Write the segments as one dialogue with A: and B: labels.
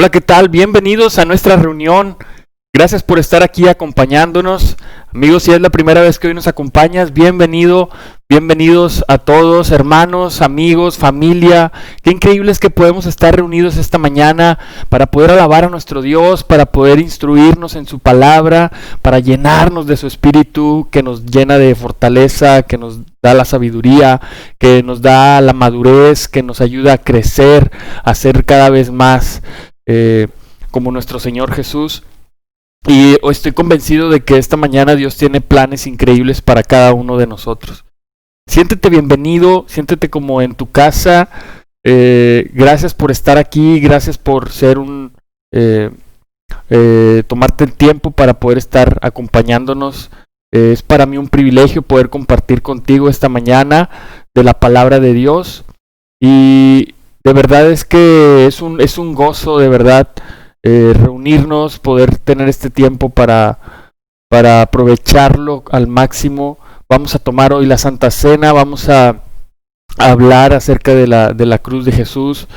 A: Hola, ¿qué tal? Bienvenidos a nuestra reunión. Gracias por estar aquí acompañándonos. Amigos, si es la primera vez que hoy nos acompañas, bienvenidos a todos, hermanos, amigos, familia. Qué increíble es que podemos estar reunidos esta mañana para poder alabar a nuestro Dios, para poder instruirnos en su palabra, para llenarnos de su espíritu que nos llena de fortaleza, que nos da la sabiduría, que nos da la madurez, que nos ayuda a crecer, a ser cada vez más como nuestro Señor Jesús. Y hoy estoy convencido de que esta mañana Dios tiene planes increíbles para cada uno de nosotros. Siéntete bienvenido, siéntete como en tu casa. Gracias por estar aquí, gracias por ser tomarte el tiempo para poder estar acompañándonos. Es para mí un privilegio poder compartir contigo esta mañana de la palabra de Dios. Y de verdad es que es un gozo, de verdad, reunirnos, poder tener este tiempo para aprovecharlo al máximo. Vamos a tomar hoy la Santa Cena, vamos a hablar acerca de la cruz de Jesús,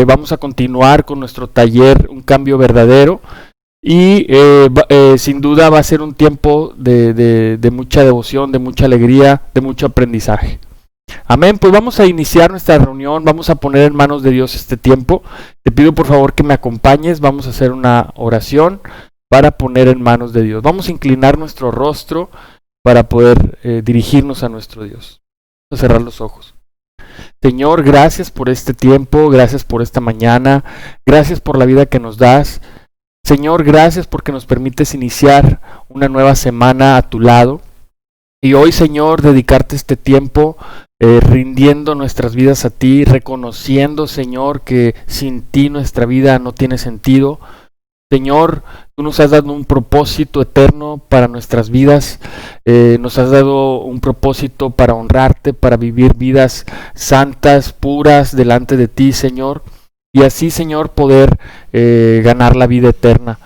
A: vamos a continuar con nuestro taller Un Cambio Verdadero y sin duda va a ser un tiempo de mucha devoción, de mucha alegría, de mucho aprendizaje. Amén, pues vamos a iniciar nuestra reunión, vamos a poner en manos de Dios este tiempo. Te pido por favor que me acompañes, vamos a hacer una oración para poner en manos de Dios. Vamos a inclinar nuestro rostro para poder dirigirnos a nuestro Dios. Vamos a cerrar los ojos. Señor, gracias por este tiempo, gracias por esta mañana, gracias por la vida que nos das. Señor, gracias porque nos permites iniciar una nueva semana a tu lado. Y hoy, Señor, dedicarte este tiempo rindiendo nuestras vidas a ti, reconociendo, Señor, que sin ti nuestra vida no tiene sentido. Señor, tú nos has dado un propósito eterno para nuestras vidas, nos has dado un propósito para honrarte, para vivir vidas santas, puras delante de ti, Señor, y así, Señor, poder ganar la vida eterna.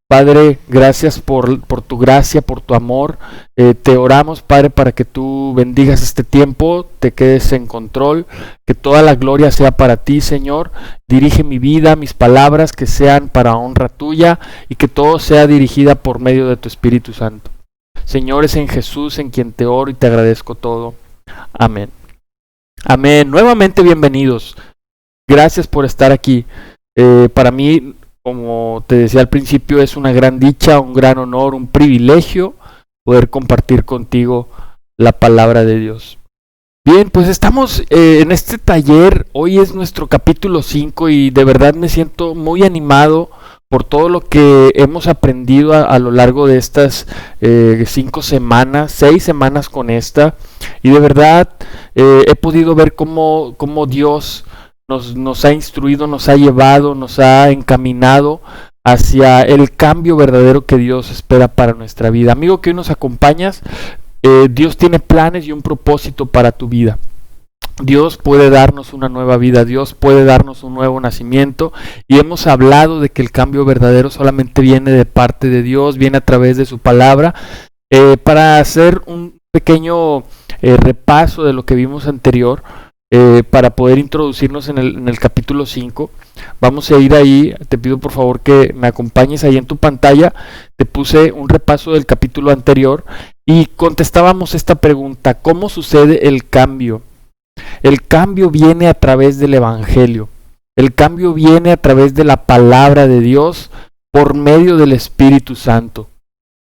A: Padre, gracias por tu gracia, por tu amor. Te oramos, Padre, para que tú bendigas este tiempo, te quedes en control, que toda la gloria sea para ti, Señor. Dirige mi vida, mis palabras, que sean para honra tuya y que todo sea dirigida por medio de tu Espíritu Santo. Señor, es en Jesús en quien te oro y te agradezco todo. Amén. Amén. Nuevamente bienvenidos. Gracias por estar aquí. Para mí, como te decía al principio, es una gran dicha, un gran honor, un privilegio poder compartir contigo la palabra de Dios. Bien, pues estamos en este taller, hoy es nuestro capítulo 5 y de verdad me siento muy animado por todo lo que hemos aprendido a lo largo de estas 6 semanas con esta, y de verdad he podido ver cómo Dios nos ha instruido, nos ha llevado, nos ha encaminado hacia el cambio verdadero que Dios espera para nuestra vida. Amigo que hoy nos acompañas, Dios tiene planes y un propósito para tu vida. Dios puede darnos una nueva vida, Dios puede darnos un nuevo nacimiento, y hemos hablado de que el cambio verdadero solamente viene de parte de Dios, viene a través de su palabra. Para hacer un pequeño repaso de lo que vimos anterior, para poder introducirnos en el capítulo 5, vamos a ir ahí. Te pido por favor que me acompañes ahí en tu pantalla. Te puse un repaso del capítulo anterior y contestábamos esta pregunta: ¿cómo sucede el cambio? El cambio viene a través del Evangelio, el cambio viene a través de la palabra de Dios por medio del Espíritu Santo.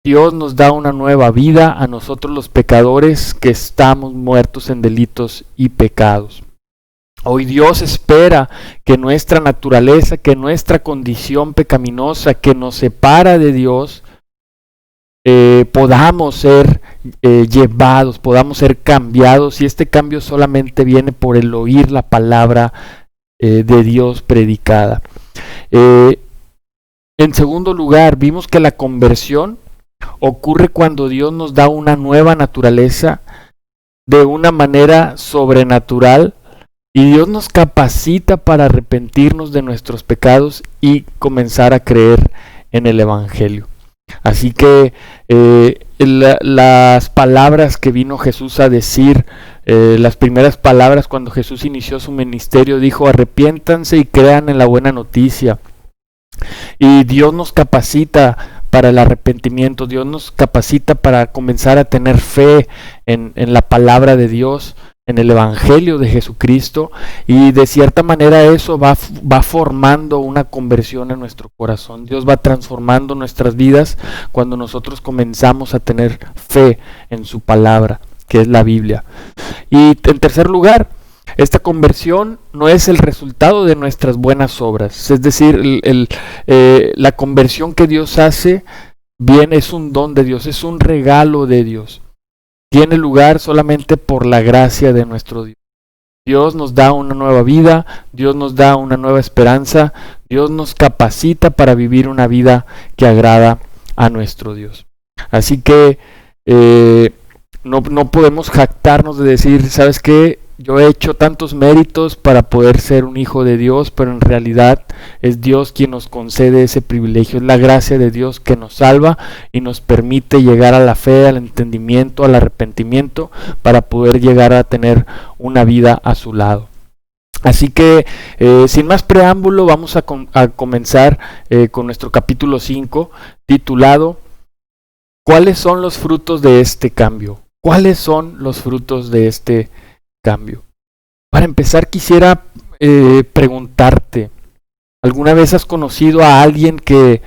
A: Dios nos da una nueva vida a nosotros los pecadores que estamos muertos en delitos y pecados. Hoy Dios espera que nuestra naturaleza, que nuestra condición pecaminosa que nos separa de Dios, podamos ser llevados, podamos ser cambiados, y este cambio solamente viene por el oír la palabra de Dios predicada. En segundo lugar, vimos que la conversión ocurre cuando Dios nos da una nueva naturaleza de una manera sobrenatural, y Dios nos capacita para arrepentirnos de nuestros pecados y comenzar a creer en el Evangelio. Así que las palabras que vino Jesús a decir, las primeras palabras cuando Jesús inició su ministerio, dijo: arrepiéntanse y crean en la buena noticia. Y Dios nos capacita para el arrepentimiento, Dios nos capacita para comenzar a tener fe en la palabra de Dios, en el Evangelio de Jesucristo, y de cierta manera eso va formando una conversión en nuestro corazón. Dios va transformando nuestras vidas cuando nosotros comenzamos a tener fe en su palabra, que es la Biblia. Y en tercer lugar, esta conversión no es el resultado de nuestras buenas obras, es decir, la conversión que Dios hace bien es un don de Dios, es un regalo de Dios. Tiene lugar solamente por la gracia de nuestro Dios. Dios nos da una nueva vida, Dios nos da una nueva esperanza, Dios nos capacita para vivir una vida que agrada a nuestro Dios. Así que no podemos jactarnos de decir, ¿sabes qué? Yo he hecho tantos méritos para poder ser un hijo de Dios, pero en realidad es Dios quien nos concede ese privilegio. Es la gracia de Dios que nos salva y nos permite llegar a la fe, al entendimiento, al arrepentimiento, para poder llegar a tener una vida a su lado. Así que, sin más preámbulo, vamos a comenzar con nuestro capítulo 5, titulado ¿Cuáles son los frutos de este cambio? ¿Cuáles son los frutos de este cambio? Para empezar, quisiera preguntarte, ¿alguna vez has conocido a alguien que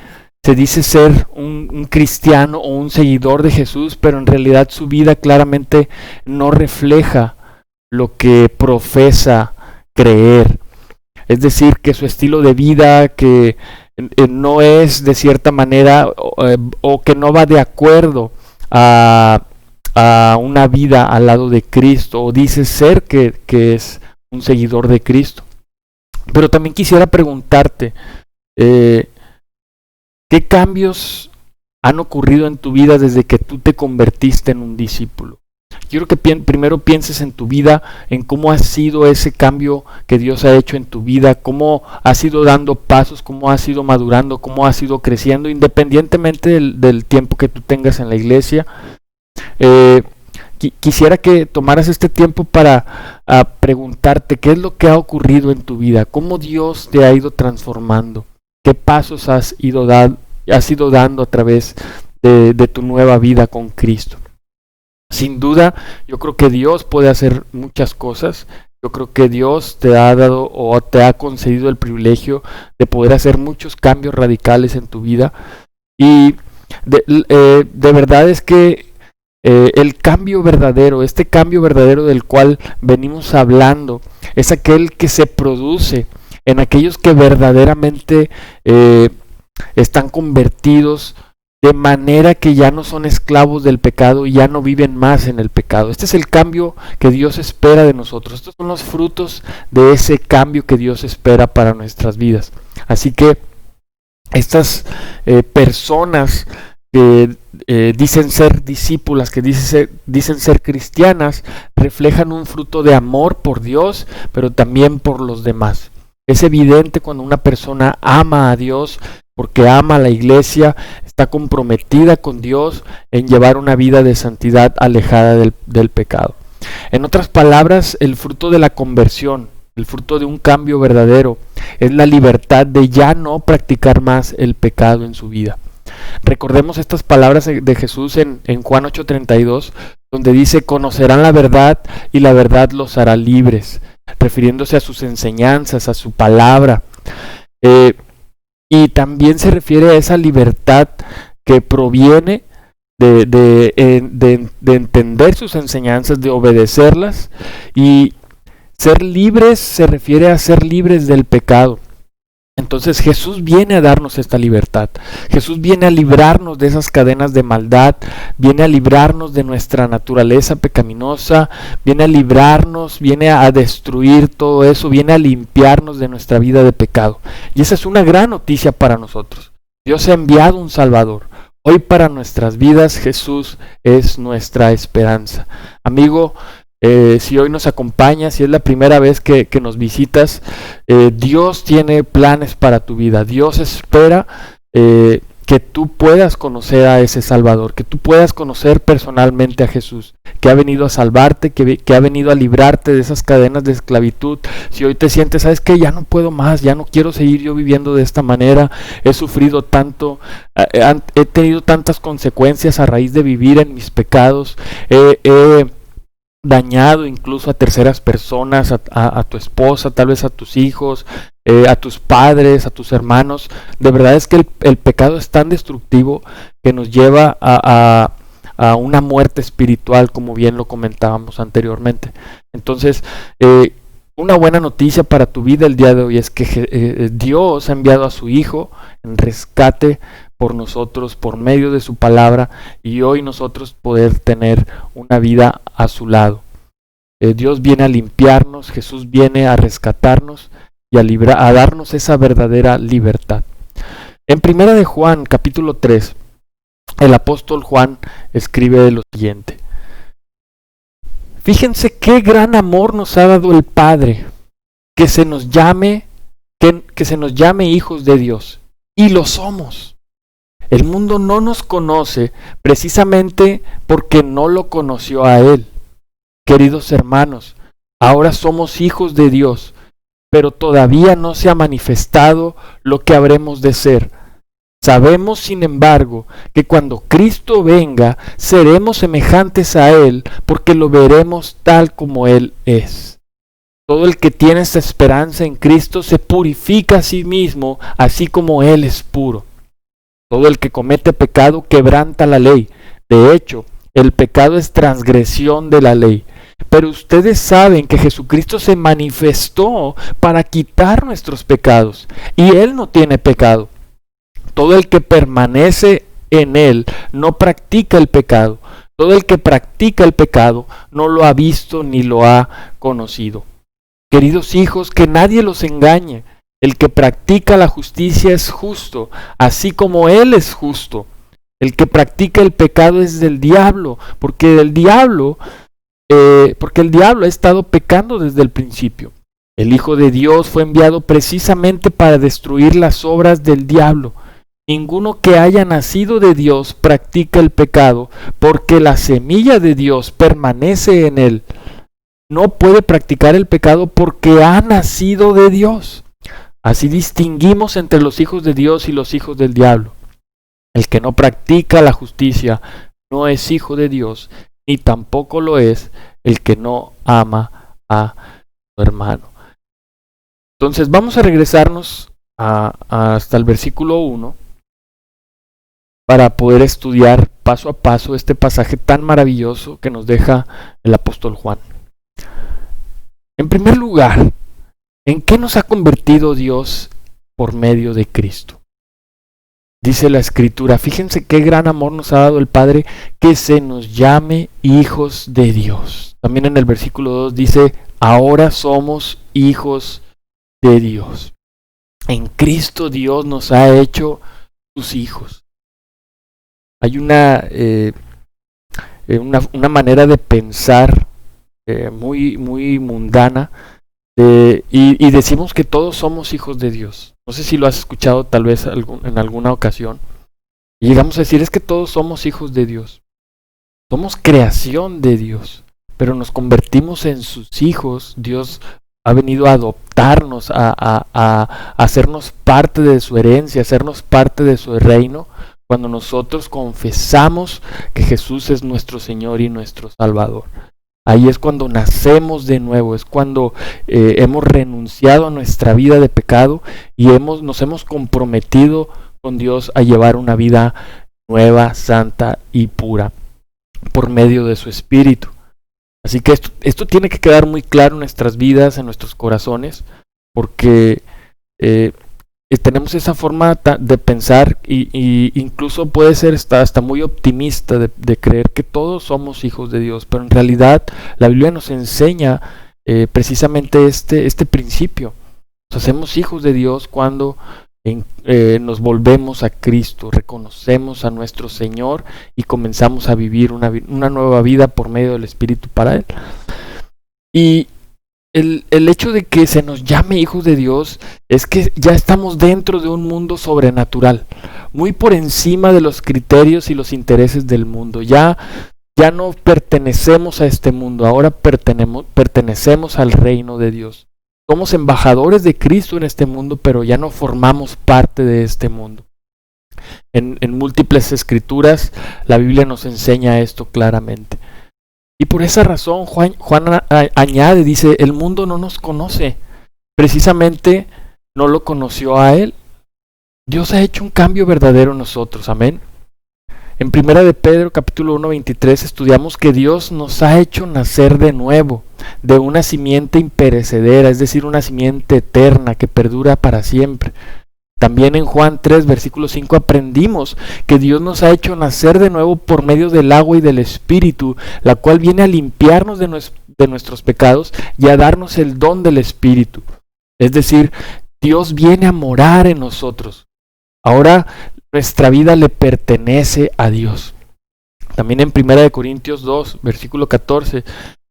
A: se dice ser un cristiano o un seguidor de Jesús, pero en realidad su vida claramente no refleja lo que profesa creer? Es decir, que su estilo de vida que no es de cierta manera o que no va de acuerdo a una vida al lado de Cristo, o dice ser que es un seguidor de Cristo. Pero también quisiera preguntarte, ¿qué cambios han ocurrido en tu vida desde que tú te convertiste en un discípulo? Quiero que primero pienses en tu vida, en cómo ha sido ese cambio que Dios ha hecho en tu vida, cómo has ido dando pasos, cómo has ido madurando, cómo has ido creciendo, independientemente del tiempo que tú tengas en la iglesia. Quisiera que tomaras este tiempo para preguntarte qué es lo que ha ocurrido en tu vida, cómo Dios te ha ido transformando, qué pasos has ido dando a través de tu nueva vida con Cristo. Sin duda, yo creo que Dios puede hacer muchas cosas. Yo creo que Dios te ha dado o te ha concedido el privilegio de poder hacer muchos cambios radicales en tu vida. Y de verdad es que el cambio verdadero, este cambio verdadero del cual venimos hablando, es aquel que se produce en aquellos que verdaderamente están convertidos de manera que ya no son esclavos del pecado y ya no viven más en el pecado. Este es el cambio que Dios espera de nosotros. Estos son los frutos de ese cambio que Dios espera para nuestras vidas. Así que estas personas que dicen ser discípulas, que dicen ser cristianas, reflejan un fruto de amor por Dios, pero también por los demás. Es evidente cuando una persona ama a Dios, porque ama a la iglesia, está comprometida con Dios en llevar una vida de santidad alejada del pecado. En otras palabras, el fruto de la conversión, el fruto de un cambio verdadero, es la libertad de ya no practicar más el pecado en su vida. Recordemos estas palabras de Jesús en Juan 8:32, donde dice: conocerán la verdad y la verdad los hará libres, refiriéndose a sus enseñanzas, a su palabra. Y también se refiere a esa libertad que proviene de entender sus enseñanzas, de obedecerlas. Y ser libres se refiere a ser libres del pecado. Entonces Jesús viene a darnos esta libertad. Jesús viene a librarnos de esas cadenas de maldad, viene a librarnos de nuestra naturaleza pecaminosa, viene a librarnos, viene a destruir todo eso, viene a limpiarnos de nuestra vida de pecado. Y esa es una gran noticia para nosotros. Dios ha enviado un Salvador. Hoy para nuestras vidas Jesús es nuestra esperanza. Amigo, si hoy nos acompañas, si es la primera vez que nos visitas, Dios tiene planes para tu vida. Dios espera que tú puedas conocer a ese Salvador, que tú puedas conocer personalmente a Jesús, que ha venido a salvarte, que ha venido a librarte de esas cadenas de esclavitud. Si hoy te sientes, ¿sabes qué? Ya no puedo más, ya no quiero seguir yo viviendo de esta manera, he sufrido tanto, he tenido tantas consecuencias a raíz de vivir en mis pecados, he dañado incluso a terceras personas, a tu esposa, tal vez a tus hijos, a tus padres, a tus hermanos. De verdad es que el pecado es tan destructivo que nos lleva a una muerte espiritual, como bien lo comentábamos anteriormente. Entonces, una buena noticia para tu vida el día de hoy es que Dios ha enviado a su Hijo en rescate por nosotros, por medio de su palabra, y hoy nosotros poder tener una vida a su lado. Dios viene a limpiarnos, Jesús viene a rescatarnos y a darnos esa verdadera libertad. En Primera de Juan, capítulo 3, el apóstol Juan escribe lo siguiente: fíjense qué gran amor nos ha dado el Padre, que se nos llame hijos de Dios, y lo somos. El mundo no nos conoce precisamente porque no lo conoció a Él. Queridos hermanos, ahora somos hijos de Dios, pero todavía no se ha manifestado lo que habremos de ser. Sabemos, sin embargo, que cuando Cristo venga, seremos semejantes a Él, porque lo veremos tal como Él es. Todo el que tiene esta esperanza en Cristo se purifica a sí mismo, así como Él es puro. Todo el que comete pecado quebranta la ley. De hecho, el pecado es transgresión de la ley. Pero ustedes saben que Jesucristo se manifestó para quitar nuestros pecados, y Él no tiene pecado. Todo el que permanece en Él no practica el pecado. Todo el que practica el pecado no lo ha visto ni lo ha conocido. Queridos hijos, que nadie los engañe. El que practica la justicia es justo, así como Él es justo. El que practica el pecado es del diablo, porque el diablo ha estado pecando desde el principio. El Hijo de Dios fue enviado precisamente para destruir las obras del diablo. Ninguno que haya nacido de Dios practica el pecado, porque la semilla de Dios permanece en él. No puede practicar el pecado porque ha nacido de Dios. Así distinguimos entre los hijos de Dios y los hijos del diablo. El que no practica la justicia no es hijo de Dios, ni tampoco lo es el que no ama a su hermano. Entonces vamos a regresarnos hasta el versículo 1 para poder estudiar paso a paso este pasaje tan maravilloso que nos deja el apóstol Juan. En primer lugar, ¿en qué nos ha convertido Dios por medio de Cristo? Dice la Escritura, fíjense qué gran amor nos ha dado el Padre, que se nos llame hijos de Dios. También en el versículo 2 dice, ahora somos hijos de Dios. En Cristo Dios nos ha hecho sus hijos. Hay una manera de pensar muy mundana, y decimos que todos somos hijos de Dios. No sé si lo has escuchado tal vez en alguna ocasión. Y llegamos a decir, es que todos somos hijos de Dios. Somos creación de Dios, pero nos convertimos en sus hijos. Dios ha venido a adoptarnos, a hacernos parte de su herencia, a hacernos parte de su reino, cuando nosotros confesamos que Jesús es nuestro Señor y nuestro Salvador. Ahí es cuando nacemos de nuevo, es cuando hemos renunciado a nuestra vida de pecado y nos hemos comprometido con Dios a llevar una vida nueva, santa y pura por medio de su Espíritu. Así que esto tiene que quedar muy claro en nuestras vidas, en nuestros corazones, porque tenemos esa forma de pensar y incluso puede ser hasta muy optimista de creer que todos somos hijos de Dios, pero en realidad la Biblia nos enseña precisamente este principio. Nos hacemos hijos de Dios cuando nos volvemos a Cristo, reconocemos a nuestro Señor y comenzamos a vivir una nueva vida por medio del Espíritu para Él. Y el hecho de que se nos llame hijos de Dios es que ya estamos dentro de un mundo sobrenatural, muy por encima de los criterios y los intereses del mundo. Ya no pertenecemos a este mundo, ahora pertenecemos al reino de Dios. Somos embajadores de Cristo en este mundo, pero ya no formamos parte de este mundo. En múltiples escrituras la Biblia nos enseña esto claramente. Y por esa razón Juan añade, dice, el mundo no nos conoce. Precisamente no lo conoció a Él. Dios ha hecho un cambio verdadero en nosotros, amén. En 1 de Pedro capítulo 1, 23 estudiamos que Dios nos ha hecho nacer de nuevo, de una simiente imperecedera, es decir, una simiente eterna que perdura para siempre. También en Juan 3, versículo 5 aprendimos que Dios nos ha hecho nacer de nuevo por medio del agua y del Espíritu, la cual viene a limpiarnos de nuestros pecados y a darnos el don del Espíritu. Es decir, Dios viene a morar en nosotros. Ahora nuestra vida le pertenece a Dios. También en 1 Corintios 2, versículo 14,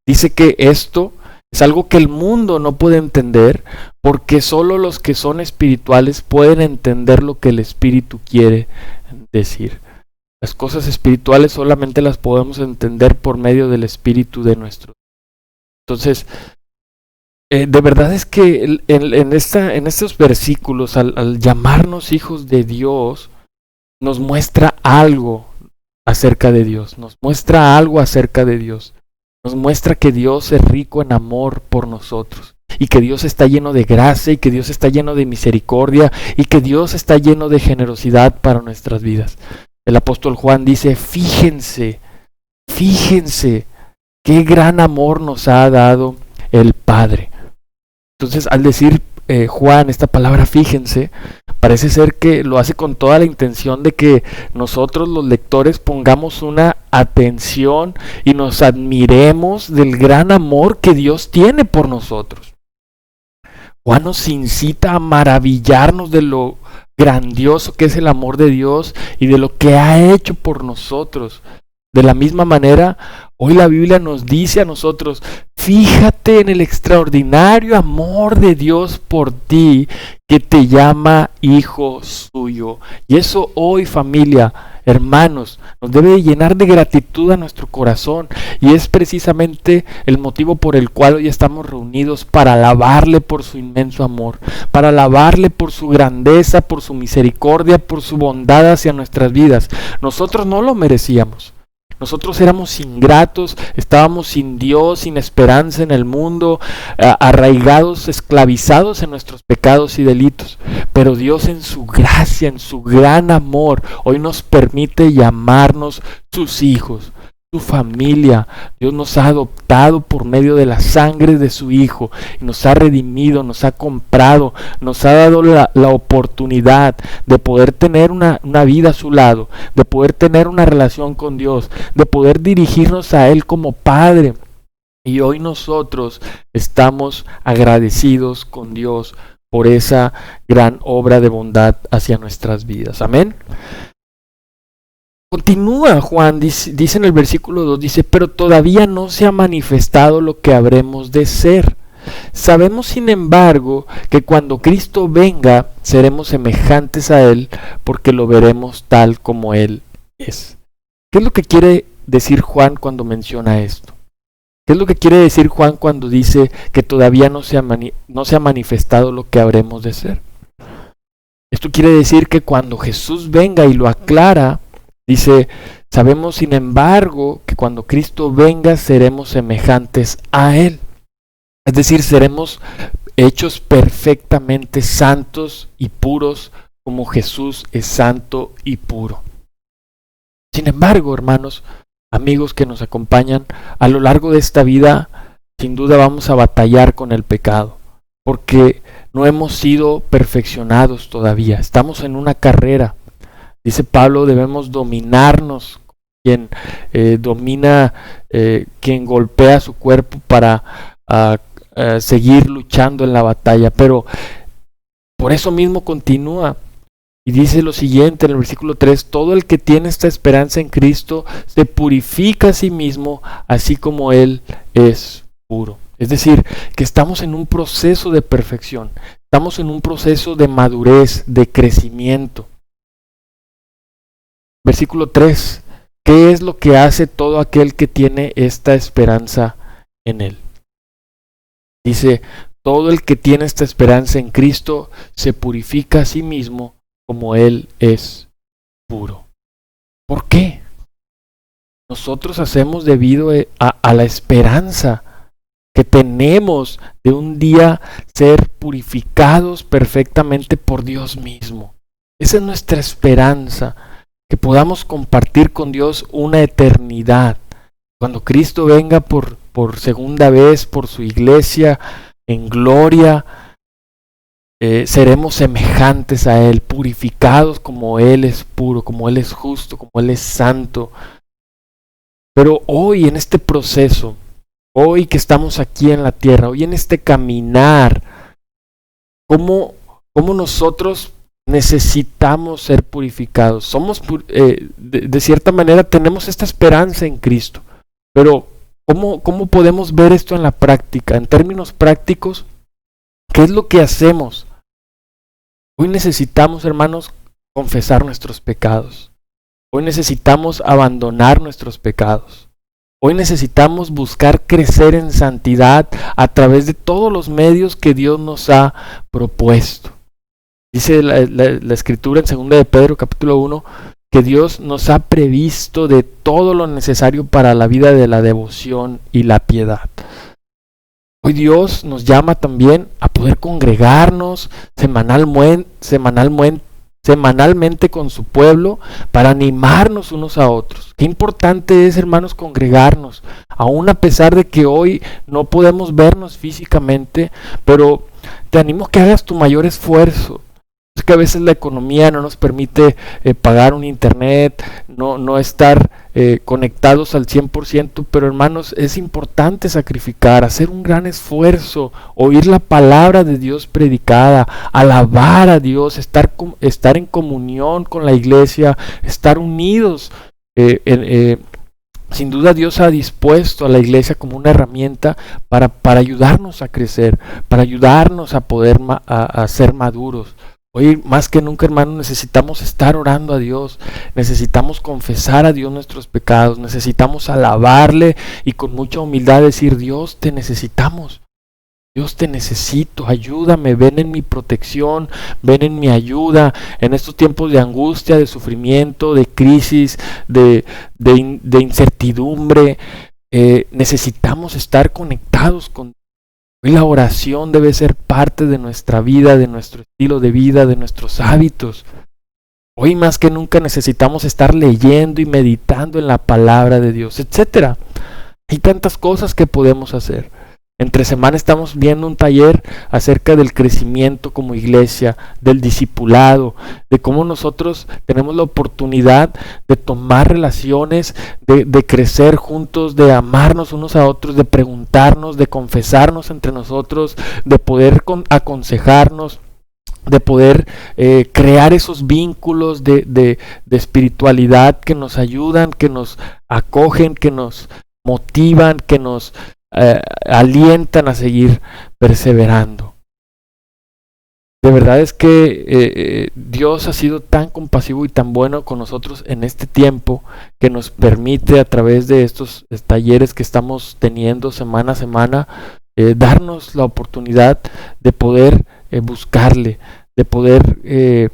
A: dice que esto es algo que el mundo no puede entender, porque solo los que son espirituales pueden entender lo que el Espíritu quiere decir. Las cosas espirituales solamente las podemos entender por medio del Espíritu de nuestro. Entonces, de verdad es que en estos versículos, al llamarnos hijos de Dios, nos muestra algo acerca de Dios, nos muestra algo acerca de Dios. Nos muestra que Dios es rico en amor por nosotros y que Dios está lleno de gracia y que Dios está lleno de misericordia y que Dios está lleno de generosidad para nuestras vidas. El apóstol Juan dice, fíjense qué gran amor nos ha dado el Padre. Entonces, al decir Juan esta palabra fíjense, parece ser que lo hace con toda la intención de que nosotros los lectores pongamos una atención y nos admiremos del gran amor que Dios tiene por nosotros. Juan nos incita a maravillarnos de lo grandioso que es el amor de Dios y de lo que ha hecho por nosotros. De la misma manera, hoy la Biblia nos dice a nosotros, fíjate en el extraordinario amor de Dios por ti, que te llama hijo suyo. Y eso hoy, familia, hermanos, nos debe llenar de gratitud a nuestro corazón. Y es precisamente el motivo por el cual hoy estamos reunidos, para alabarle por su inmenso amor, para alabarle por su grandeza, por su misericordia, por su bondad hacia nuestras vidas. Nosotros no lo merecíamos. Nosotros éramos ingratos, estábamos sin Dios, sin esperanza en el mundo, arraigados, esclavizados en nuestros pecados y delitos. Pero Dios en su gracia, en su gran amor, hoy nos permite llamarnos sus hijos, su familia. Dios nos ha adoptado por medio de la sangre de su Hijo y nos ha redimido, nos ha comprado, nos ha dado la oportunidad de poder tener una vida a su lado, de poder tener una relación con Dios, de poder dirigirnos a Él como Padre. Y hoy nosotros estamos agradecidos con Dios por esa gran obra de bondad hacia nuestras vidas. Amén. Continúa Juan, dice en el versículo 2, dice, pero todavía no se ha manifestado lo que habremos de ser. Sabemos, sin embargo, que cuando Cristo venga, seremos semejantes a Él, porque lo veremos tal como Él es. ¿Qué es lo que quiere decir Juan cuando menciona esto? ¿Qué es lo que quiere decir Juan cuando dice que todavía no se ha manifestado lo que habremos de ser? Esto quiere decir que cuando Jesús venga y lo aclara, dice, sabemos sin embargo que cuando Cristo venga seremos semejantes a Él. Es decir, seremos hechos perfectamente santos y puros como Jesús es santo y puro. Sin embargo, hermanos, amigos que nos acompañan, a lo largo de esta vida, sin duda vamos a batallar con el pecado, porque no hemos sido perfeccionados todavía. Estamos en una carrera. Dice Pablo, debemos dominarnos. Quien domina, quien golpea su cuerpo para seguir luchando en la batalla. Pero por eso mismo continúa y dice lo siguiente en el versículo 3, todo el que tiene esta esperanza en Cristo se purifica a sí mismo, así como Él es puro. Es decir, que estamos en un proceso de perfección, estamos en un proceso de madurez, de crecimiento. Versículo 3. ¿Qué es lo que hace todo aquel que tiene esta esperanza en Él? Dice, todo el que tiene esta esperanza en Cristo se purifica a sí mismo como Él es puro. ¿Por qué? Nosotros hacemos debido a la esperanza que tenemos de un día ser purificados perfectamente por Dios mismo. Esa es nuestra esperanza, que podamos compartir con Dios una eternidad. Cuando Cristo venga por segunda vez por su iglesia en gloria, seremos semejantes a Él, purificados como Él es puro, como Él es justo, como Él es santo. Pero hoy en este proceso, hoy que estamos aquí en la tierra, hoy en este caminar, ¿cómo nosotros necesitamos ser purificados? De cierta manera tenemos esta esperanza en Cristo, pero ¿cómo podemos ver esto en la práctica? En términos prácticos, ¿qué es lo que hacemos? Hoy necesitamos, hermanos, confesar nuestros pecados. Hoy necesitamos abandonar nuestros pecados. Hoy necesitamos buscar crecer en santidad a través de todos los medios que Dios nos ha propuesto. Dice la Escritura en 2 de Pedro capítulo 1 que Dios nos ha previsto de todo lo necesario para la vida de la devoción y la piedad. Hoy Dios nos llama también a poder congregarnos semanalmente con su pueblo para animarnos unos a otros. Qué importante es, hermanos, congregarnos, aún a pesar de que hoy no podemos vernos físicamente, pero te animo a que hagas tu mayor esfuerzo. Es que a veces la economía no nos permite pagar un internet, no estar conectados al 100%, pero hermanos, es importante sacrificar, hacer un gran esfuerzo, oír la palabra de Dios predicada, alabar a Dios, estar en comunión con la iglesia, estar unidos. Sin duda Dios ha dispuesto a la iglesia como una herramienta para ayudarnos a crecer, para ayudarnos a poder a ser maduros. Hoy más que nunca, hermanos, necesitamos estar orando a Dios, necesitamos confesar a Dios nuestros pecados, necesitamos alabarle y con mucha humildad decir: Dios, te necesitamos, Dios, te necesito, ayúdame, ven en mi protección, ven en mi ayuda, en estos tiempos de angustia, de sufrimiento, de crisis, de incertidumbre, necesitamos estar conectados con Dios. Hoy la oración debe ser parte de nuestra vida, de nuestro estilo de vida, de nuestros hábitos. Hoy más que nunca necesitamos estar leyendo y meditando en la palabra de Dios, etc. Hay tantas cosas que podemos hacer. Entre semana estamos viendo un taller acerca del crecimiento como iglesia, del discipulado, de cómo nosotros tenemos la oportunidad de tomar relaciones, de crecer juntos, de amarnos unos a otros, de preguntarnos, de confesarnos entre nosotros, de poder aconsejarnos, de poder crear esos vínculos de espiritualidad que nos ayudan, que nos acogen, que nos motivan, que nos alientan a seguir perseverando. De verdad es que Dios ha sido tan compasivo y tan bueno con nosotros en este tiempo, que nos permite a través de estos talleres que estamos teniendo semana a semana, darnos la oportunidad de poder buscarle, de poder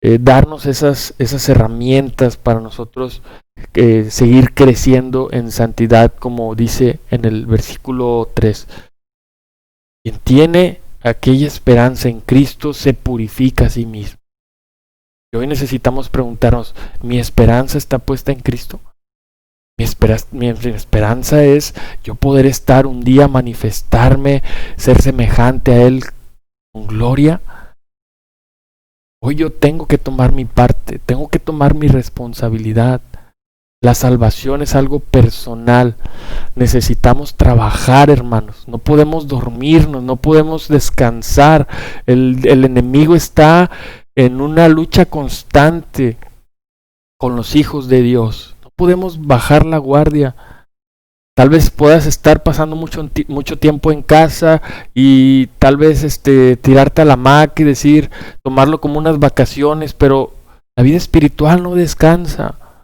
A: darnos esas herramientas para nosotros seguir creciendo en santidad, como dice en el versículo 3. Quien tiene aquella esperanza en Cristo se purifica a sí mismo. Y hoy necesitamos preguntarnos: ¿mi esperanza está puesta en Cristo? Mi esperanza es yo poder estar un día, manifestarme, ser semejante a Él con gloria. Hoy yo tengo que tomar mi parte, tengo que tomar mi responsabilidad. La salvación es algo personal. Necesitamos trabajar, hermanos. No podemos dormirnos, no podemos descansar. El enemigo está en una lucha constante con los hijos de Dios. No podemos bajar la guardia. Tal vez puedas estar pasando mucho tiempo en casa y tal vez tirarte a la hamaca y decir, tomarlo como unas vacaciones, pero la vida espiritual no descansa.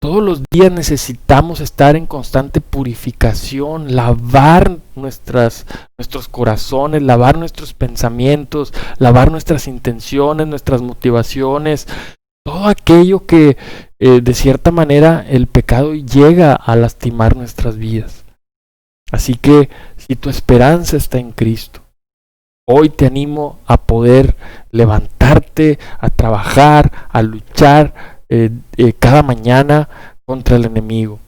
A: Todos los días necesitamos estar en constante purificación, lavar nuestros corazones, lavar nuestros pensamientos, lavar nuestras intenciones, nuestras motivaciones, todo aquello que de cierta manera el pecado llega a lastimar nuestras vidas. Así que si tu esperanza está en Cristo, hoy te animo a poder levantarte, a trabajar, a luchar cada mañana contra el enemigo,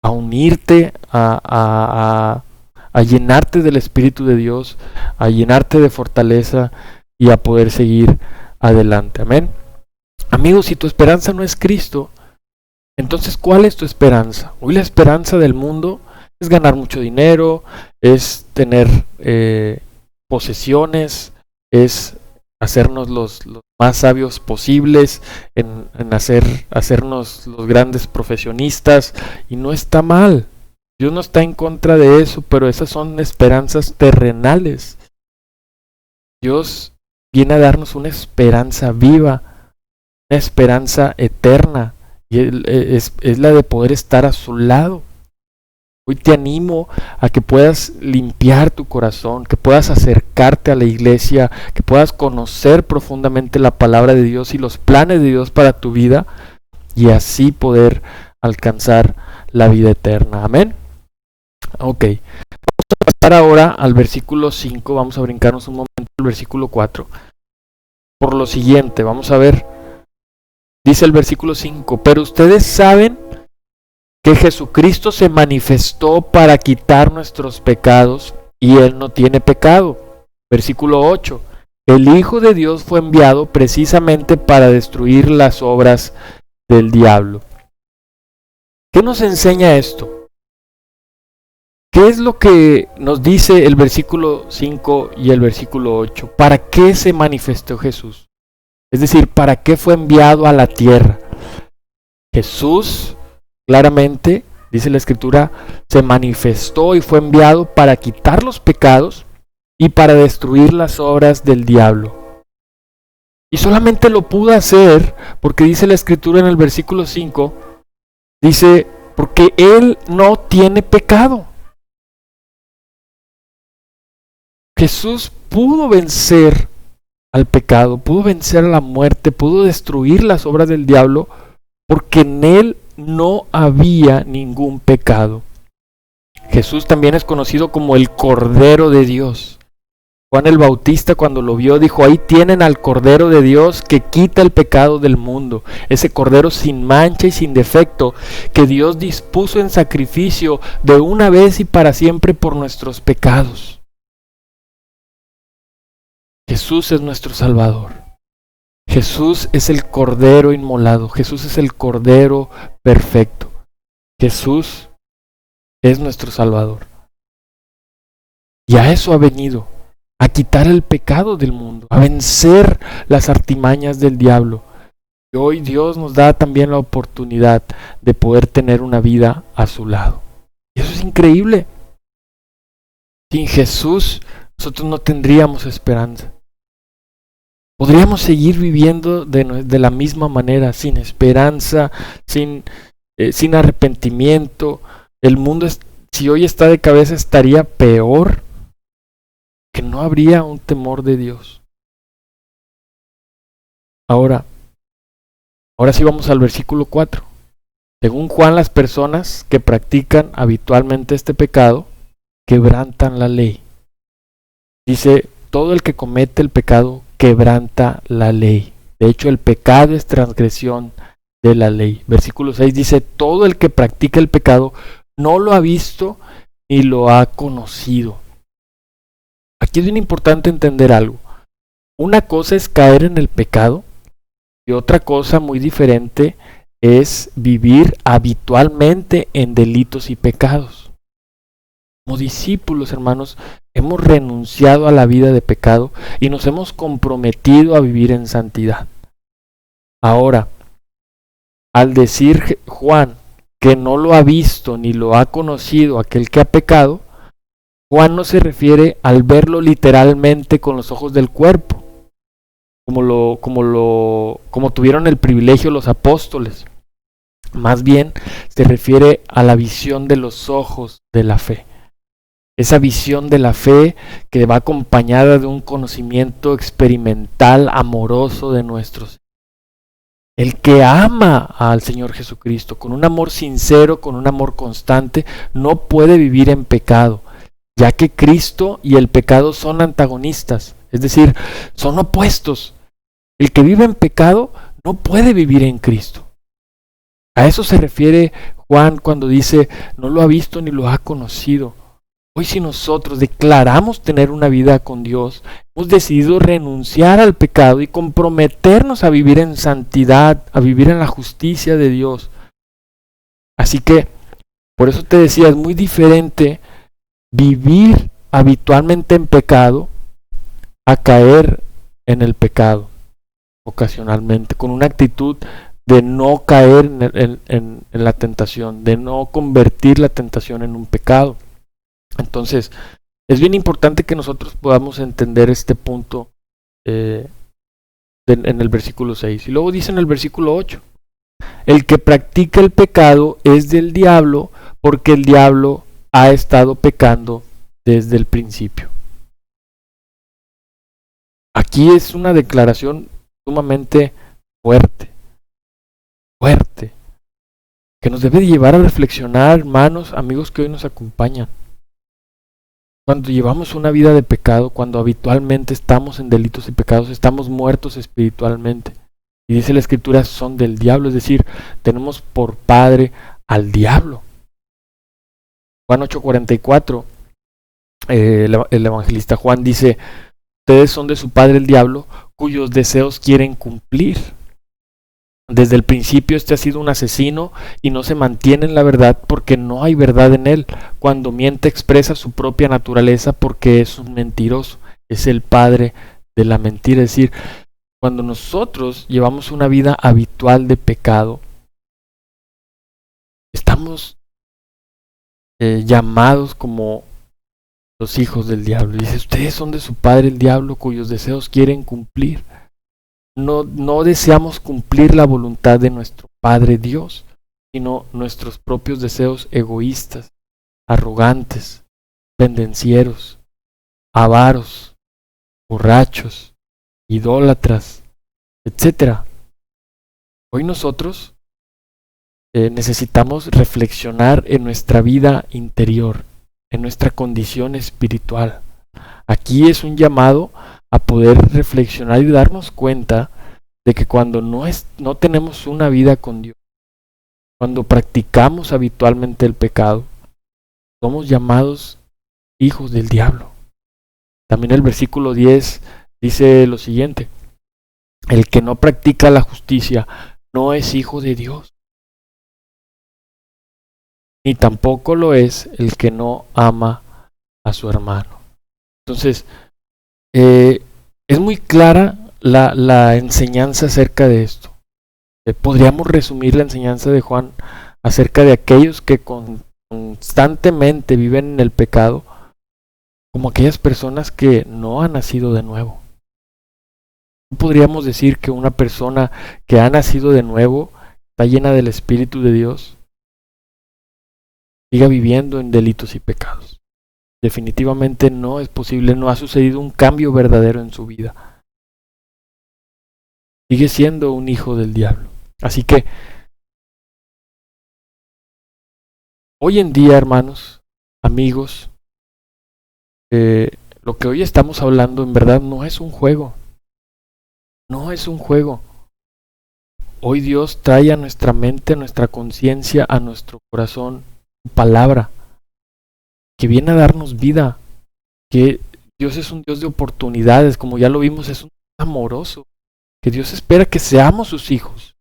A: a unirte, a llenarte del Espíritu de Dios, a llenarte de fortaleza y a poder seguir adelante. Amén. Amigos, si tu esperanza no es Cristo, entonces ¿cuál es tu esperanza? Hoy la esperanza del mundo es ganar mucho dinero, es tener posesiones, es hacernos los más sabios posibles, en hacernos los grandes profesionistas, y no está mal. Dios no está en contra de eso, pero esas son esperanzas terrenales. Dios viene a darnos una esperanza viva, una esperanza eterna, y es la de poder estar a su lado. Hoy te animo a que puedas limpiar tu corazón, que puedas acercarte a la iglesia, que puedas conocer profundamente la palabra de Dios y los planes de Dios para tu vida, y así poder alcanzar la vida eterna. Amén. Ok. Vamos a pasar ahora al versículo 5, vamos a brincarnos un momento al versículo 4. Por lo siguiente, vamos a ver, dice el versículo 5, pero ustedes saben que Jesucristo se manifestó para quitar nuestros pecados y Él no tiene pecado. Versículo 8. El Hijo de Dios fue enviado precisamente para destruir las obras del diablo. ¿Qué nos enseña esto? ¿Qué es lo que nos dice el versículo 5 y el versículo 8? ¿Para qué se manifestó Jesús? Es decir, ¿para qué fue enviado a la tierra? Jesús, claramente, dice la Escritura, se manifestó y fue enviado para quitar los pecados y para destruir las obras del diablo. Y solamente lo pudo hacer porque dice la Escritura en el versículo 5, dice, porque Él no tiene pecado. Jesús pudo vencer al pecado, pudo vencer a la muerte, pudo destruir las obras del diablo, porque en Él no había ningún pecado. Jesús también es conocido como el Cordero de Dios. Juan el Bautista, cuando lo vio, dijo, ahí tienen al Cordero de Dios que quita el pecado del mundo. Ese Cordero sin mancha y sin defecto que Dios dispuso en sacrificio de una vez y para siempre por nuestros pecados. Jesús es nuestro Salvador. Jesús es el Cordero inmolado. Jesús es el Cordero perfecto. Jesús es nuestro Salvador. Y a eso ha venido, a quitar el pecado del mundo, a vencer las artimañas del diablo. Y hoy Dios nos da también la oportunidad de poder tener una vida a su lado. Y eso es increíble. Sin Jesús nosotros no tendríamos esperanza. Podríamos seguir viviendo de la misma manera, sin esperanza, sin arrepentimiento. El mundo, si hoy está de cabeza, estaría peor, que no habría un temor de Dios. Ahora sí vamos al versículo 4. Según Juan, las personas que practican habitualmente este pecado quebrantan la ley. Dice, todo el que comete el pecado quebranta la ley. De hecho, el pecado es transgresión de la ley. Versículo 6 dice, todo el que practica el pecado no lo ha visto ni lo ha conocido. Aquí es bien importante entender algo. Una cosa es caer en el pecado y otra cosa muy diferente es vivir habitualmente en delitos y pecados. Como discípulos, hermanos, hemos renunciado a la vida de pecado y nos hemos comprometido a vivir en santidad. Ahora, al decir Juan que no lo ha visto ni lo ha conocido aquel que ha pecado, Juan no se refiere al verlo literalmente con los ojos del cuerpo, como tuvieron el privilegio los apóstoles. Más bien se refiere a la visión de los ojos de la fe. Esa visión de la fe que va acompañada de un conocimiento experimental, amoroso de nuestros. El que ama al Señor Jesucristo con un amor sincero, con un amor constante, no puede vivir en pecado, ya que Cristo y el pecado son antagonistas, es decir, son opuestos. El que vive en pecado no puede vivir en Cristo. A eso se refiere Juan cuando dice, no lo ha visto ni lo ha conocido. Hoy si nosotros declaramos tener una vida con Dios, hemos decidido renunciar al pecado y comprometernos a vivir en santidad, a vivir en la justicia de Dios. Así que, por eso te decía, es muy diferente vivir habitualmente en pecado a caer en el pecado ocasionalmente, con una actitud de no caer en la tentación, de no convertir la tentación en un pecado. Entonces, es bien importante que nosotros podamos entender este punto en el versículo 6. Y luego dice en el versículo 8, el que practica el pecado es del diablo, porque el diablo ha estado pecando desde el principio. Aquí es una declaración sumamente fuerte, que nos debe llevar a reflexionar, hermanos, amigos que hoy nos acompañan. Cuando llevamos una vida de pecado, cuando habitualmente estamos en delitos y pecados, estamos muertos espiritualmente. Y dice la Escritura, son del diablo, es decir, tenemos por padre al diablo. Juan 8:44, el evangelista Juan dice, ustedes son de su padre el diablo, cuyos deseos quieren cumplir. Desde el principio ha sido un asesino y no se mantiene en la verdad porque no hay verdad en él. Cuando miente expresa su propia naturaleza porque es un mentiroso. Es el padre de la mentira. Es decir, cuando nosotros llevamos una vida habitual de pecado, estamos llamados como los hijos del diablo. Dice, ustedes son de su padre el diablo, cuyos deseos quieren cumplir. No deseamos cumplir la voluntad de nuestro Padre Dios, sino nuestros propios deseos egoístas, arrogantes, pendencieros, avaros, borrachos, idólatras, etc. Hoy nosotros necesitamos reflexionar en nuestra vida interior, en nuestra condición espiritual. Aquí es un llamado a poder reflexionar y darnos cuenta de que cuando no tenemos una vida con Dios, cuando practicamos habitualmente el pecado, somos llamados hijos del diablo. También el versículo 10 dice lo siguiente, el que no practica la justicia no es hijo de Dios, ni tampoco lo es el que no ama a su hermano. Entonces, es muy clara la enseñanza acerca de esto. Podríamos resumir la enseñanza de Juan acerca de aquellos que constantemente viven en el pecado como aquellas personas que no han nacido de nuevo. Podríamos decir que una persona que ha nacido de nuevo, está llena del Espíritu de Dios, siga viviendo en delitos y pecados. Definitivamente no es posible, no ha sucedido un cambio verdadero en su vida. Sigue siendo un hijo del diablo. Así que, hoy en día, hermanos, amigos, lo que hoy estamos hablando en verdad no es un juego. No es un juego. Hoy Dios trae a nuestra mente, a nuestra conciencia, a nuestro corazón, su palabra, que viene a darnos vida, que Dios es un Dios de oportunidades, como ya lo vimos, es un Dios amoroso, que Dios espera que seamos sus hijos.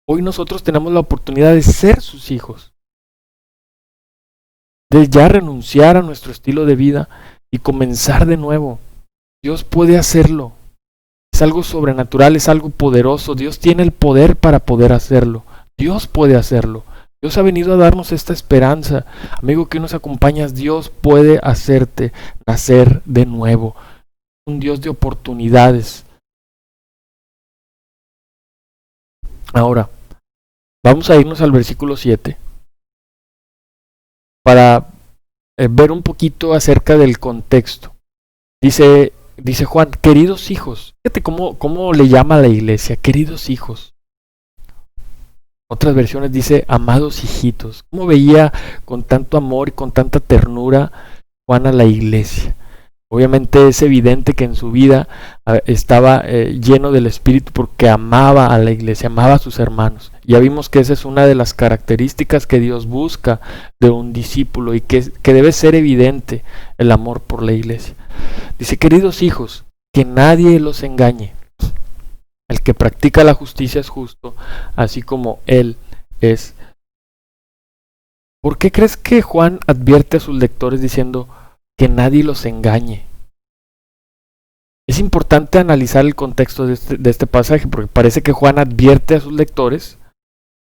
A: Hoy nosotros tenemos la oportunidad de ser sus hijos, de ya renunciar a nuestro estilo de vida y comenzar de nuevo. Dios puede hacerlo, es algo sobrenatural, es algo poderoso, Dios tiene el poder para poder hacerlo, Dios puede hacerlo. Dios ha venido a darnos esta esperanza. Amigo que nos acompañas, Dios puede hacerte nacer de nuevo. Un Dios de oportunidades. Ahora, vamos a irnos al versículo 7 para ver un poquito acerca del contexto. Dice Juan, queridos hijos. Fíjate cómo le llama a la iglesia, queridos hijos. Otras versiones dice, amados hijitos. ¿Cómo veía con tanto amor y con tanta ternura Juan a la iglesia? Obviamente es evidente que en su vida estaba lleno del Espíritu porque amaba a la iglesia, amaba a sus hermanos. Ya vimos que esa es una de las características que Dios busca de un discípulo y que debe ser evidente el amor por la iglesia. Dice, queridos hijos, que nadie los engañe. El que practica la justicia es justo, así como Él es. ¿Por qué crees que Juan advierte a sus lectores diciendo que nadie los engañe? Es importante analizar el contexto de este pasaje, porque parece que Juan advierte a sus lectores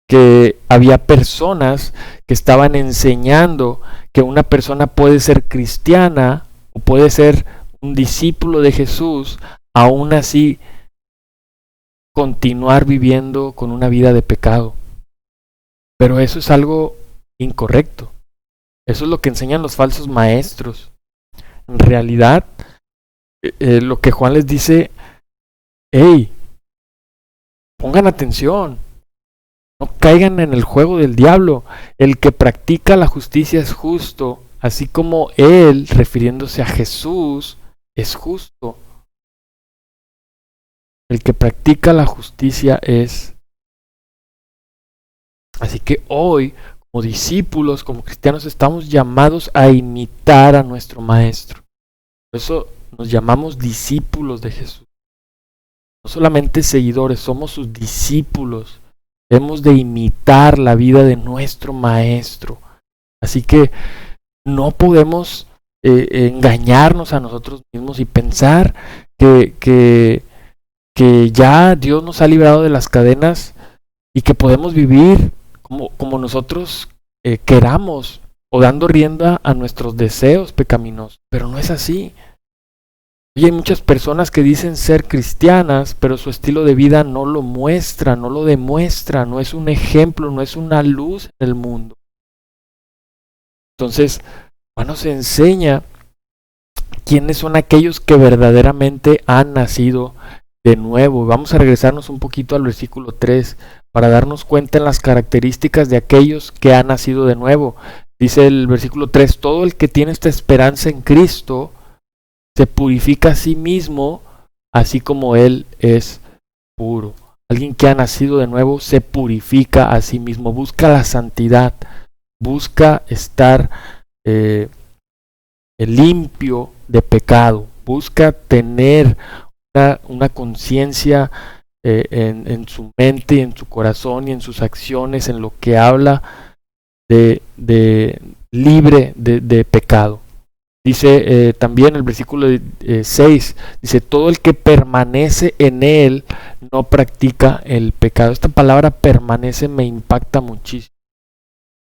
A: que había personas que estaban enseñando que una persona puede ser cristiana o puede ser un discípulo de Jesús, aún así continuar viviendo con una vida de pecado. Pero eso es algo incorrecto. Eso es lo que enseñan los falsos maestros. En realidad, lo que Juan les dice, hey, pongan atención, no caigan en el juego del diablo. El que practica la justicia es justo, así como Él, refiriéndose a Jesús, es justo. El que practica la justicia es. Así que hoy, como discípulos, como cristianos, estamos llamados a imitar a nuestro Maestro. Por eso nos llamamos discípulos de Jesús. No solamente seguidores, somos sus discípulos. Debemos de imitar la vida de nuestro Maestro. Así que no podemos engañarnos a nosotros mismos y pensar que ya Dios nos ha librado de las cadenas y que podemos vivir como nosotros queramos o dando rienda a nuestros deseos pecaminosos. Pero no es así. Y hay muchas personas que dicen ser cristianas, pero su estilo de vida no lo muestra, no lo demuestra, no es un ejemplo, no es una luz en el mundo. Entonces, Juan nos enseña quiénes son aquellos que verdaderamente han nacido de nuevo. Vamos a regresarnos un poquito al versículo 3 para darnos cuenta en las características de aquellos que han nacido de nuevo. Dice el versículo 3, todo el que tiene esta esperanza en Cristo se purifica a sí mismo, así como Él es puro. Alguien que ha nacido de nuevo se purifica a sí mismo, busca la santidad, busca estar limpio de pecado, busca tener una conciencia en su mente y en su corazón y en sus acciones, en lo que habla de libre de pecado. Dice también el versículo 6, dice, todo el que permanece en Él no practica el pecado. Esta palabra permanece me impacta muchísimo.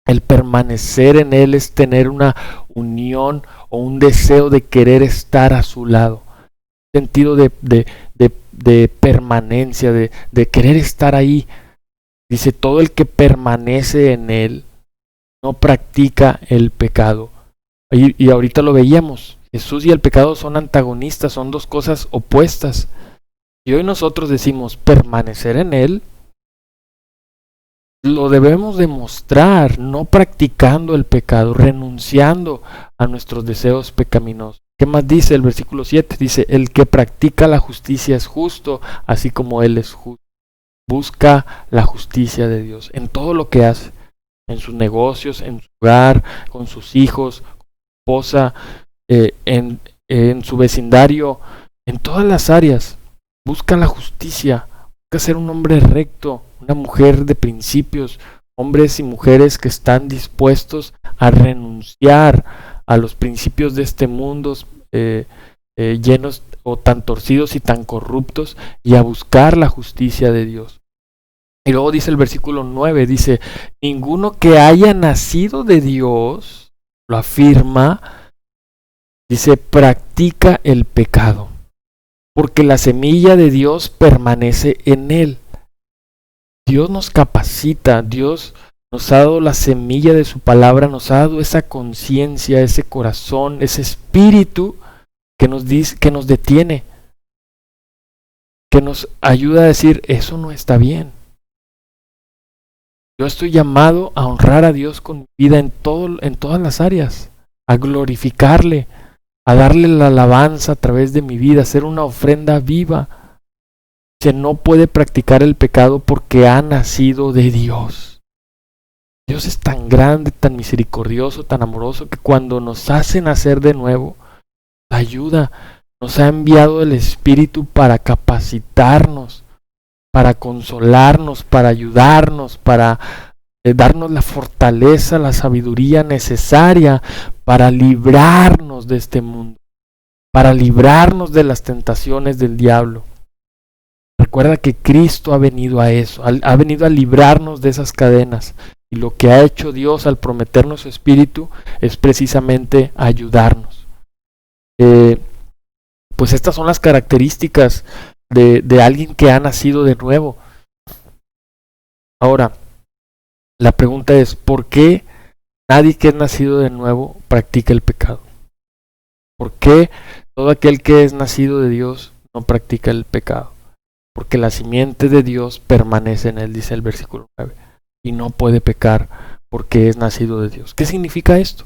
A: El permanecer en Él es tener una unión o un deseo de querer estar a su lado. Sentido de permanencia, de querer estar ahí. Dice, todo el que permanece en Él no practica el pecado. Y ahorita lo veíamos, Jesús y el pecado son antagonistas, son dos cosas opuestas. Y hoy nosotros decimos permanecer en Él, lo debemos demostrar no practicando el pecado, renunciando a nuestros deseos pecaminosos. ¿Qué más dice el versículo 7? Dice, el que practica la justicia es justo, así como Él es justo. Busca la justicia de Dios en todo lo que hace, en sus negocios, en su hogar, con sus hijos, esposa, en su vecindario, en todas las áreas. Busca la justicia, busca ser un hombre recto, una mujer de principios, hombres y mujeres que están dispuestos a renunciar a los principios de este mundo llenos o tan torcidos y tan corruptos y a buscar la justicia de Dios. Y luego dice el versículo 9, dice, ninguno que haya nacido de Dios, lo afirma, dice, practica el pecado, porque la semilla de Dios permanece en él. Dios nos capacita, Dios nos ha dado la semilla de su palabra, nos ha dado esa conciencia, ese corazón, ese espíritu que nos dice, que nos detiene, que nos ayuda a decir, eso no está bien. Yo estoy llamado a honrar a Dios con mi vida en todas las áreas, a glorificarle, a darle la alabanza a través de mi vida, a hacer una ofrenda viva. Se no puede practicar el pecado porque ha nacido de Dios. Dios es tan grande, tan misericordioso, tan amoroso, que cuando nos hace nacer de nuevo, ayuda, nos ha enviado el Espíritu para capacitarnos, para consolarnos, para ayudarnos, para darnos la fortaleza, la sabiduría necesaria para librarnos de este mundo, para librarnos de las tentaciones del diablo. Recuerda que Cristo ha venido a eso, ha venido a librarnos de esas cadenas. Y lo que ha hecho Dios al prometernos su Espíritu es precisamente ayudarnos. Pues estas son las características de alguien que ha nacido de nuevo. Ahora, la pregunta es, ¿por qué nadie que es nacido de nuevo practica el pecado? ¿Por qué todo aquel que es nacido de Dios no practica el pecado? Porque la simiente de Dios permanece en él, dice el versículo 9, y no puede pecar porque es nacido de Dios. ¿Qué significa esto?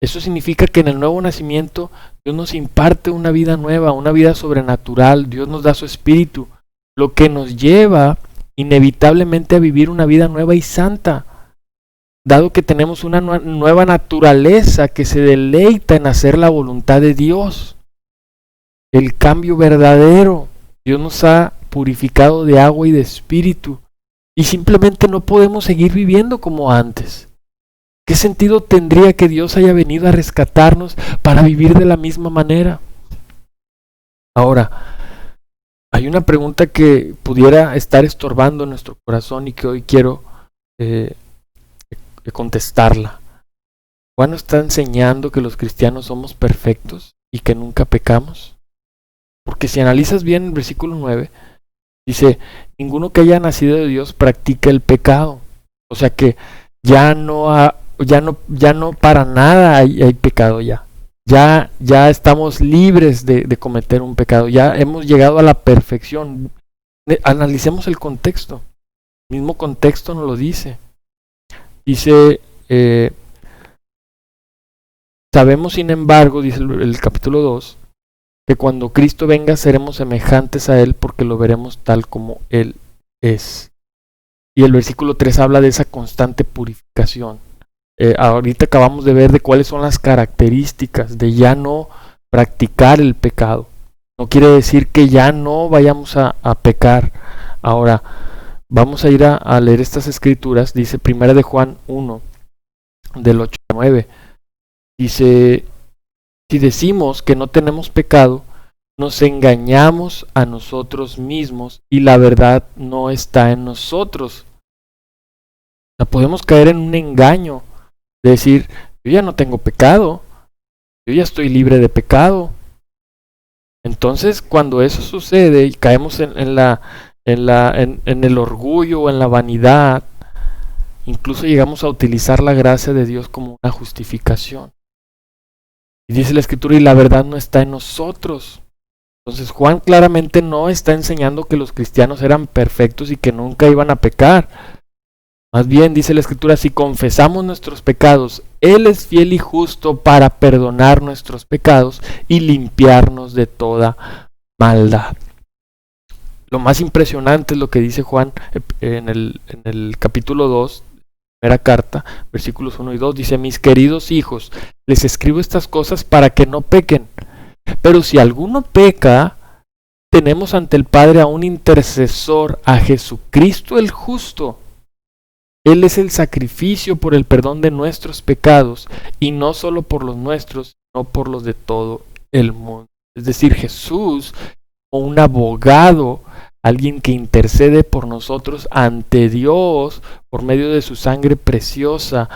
A: Eso significa que en el nuevo nacimiento Dios nos imparte una vida nueva, una vida sobrenatural. Dios nos da su espíritu, lo que nos lleva inevitablemente a vivir una vida nueva y santa, dado que tenemos una nueva naturaleza que se deleita en hacer la voluntad de Dios. El cambio verdadero. Dios nos ha purificado de agua y de espíritu, y simplemente no podemos seguir viviendo como antes. ¿Qué sentido tendría que Dios haya venido a rescatarnos para vivir de la misma manera? Ahora, hay una pregunta que pudiera estar estorbando en nuestro corazón y que hoy quiero contestarla. ¿Juan está enseñando que los cristianos somos perfectos y que nunca pecamos? Porque si analizas bien el versículo 9, dice, ninguno que haya nacido de Dios practica el pecado. O sea que ya no para nada hay pecado ya. Ya estamos libres de cometer un pecado. Ya hemos llegado a la perfección. Analicemos el contexto. El mismo contexto nos lo dice. Dice, sabemos sin embargo, dice el capítulo 2, que cuando Cristo venga seremos semejantes a Él porque lo veremos tal como Él es. Y el versículo 3 habla de esa constante purificación. Ahorita acabamos de ver de cuáles son las características de ya no practicar el pecado. No quiere decir que ya no vayamos a pecar. Ahora, vamos a ir a leer estas escrituras. Dice 1 de Juan 1, del 8 al 9. Dice, si decimos que no tenemos pecado, nos engañamos a nosotros mismos y la verdad no está en nosotros. O sea, podemos caer en un engaño de decir, yo ya no tengo pecado, yo ya estoy libre de pecado. Entonces, cuando eso sucede y caemos en el orgullo o en la vanidad, incluso llegamos a utilizar la gracia de Dios como una justificación. Y dice la Escritura, y la verdad no está en nosotros. Entonces Juan claramente no está enseñando que los cristianos eran perfectos y que nunca iban a pecar. Más bien dice la Escritura, si confesamos nuestros pecados, Él es fiel y justo para perdonar nuestros pecados y limpiarnos de toda maldad. Lo más impresionante es lo que dice Juan en el capítulo 2, primera carta, versículos 1 y 2, dice, mis queridos hijos, les escribo estas cosas para que no pequen. Pero si alguno peca, tenemos ante el Padre a un intercesor, a Jesucristo el justo. Él es el sacrificio por el perdón de nuestros pecados, y no solo por los nuestros, sino por los de todo el mundo. Es decir, Jesús, como un abogado, alguien que intercede por nosotros ante Dios por medio de su sangre preciosa.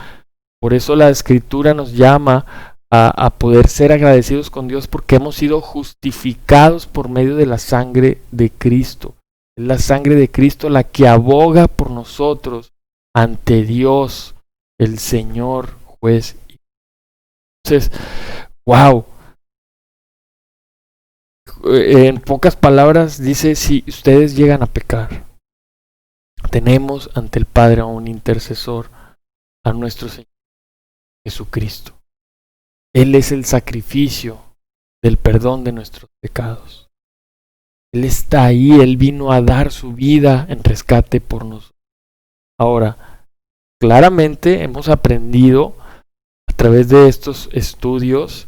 A: Por eso la Escritura nos llama a poder ser agradecidos con Dios porque hemos sido justificados por medio de la sangre de Cristo. Es la sangre de Cristo la que aboga por nosotros ante Dios, el Señor juez. Entonces, wow. En pocas palabras dice, si ustedes llegan a pecar, tenemos ante el Padre a un intercesor, a nuestro Señor Jesucristo. Él es el sacrificio del perdón de nuestros pecados. Él está ahí, Él vino a dar su vida en rescate por nosotros. Ahora, claramente hemos aprendido a través de estos estudios.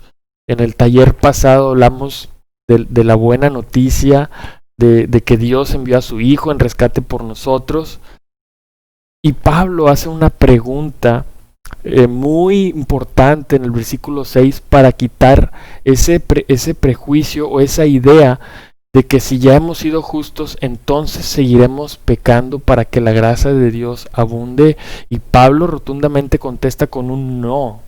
A: En el taller pasado hablamos de la buena noticia de que Dios envió a su Hijo en rescate por nosotros. Y Pablo hace una pregunta muy importante en el versículo 6 para quitar ese prejuicio o esa idea de que si ya hemos sido justos, entonces seguiremos pecando para que la gracia de Dios abunde. Y Pablo rotundamente contesta con un no.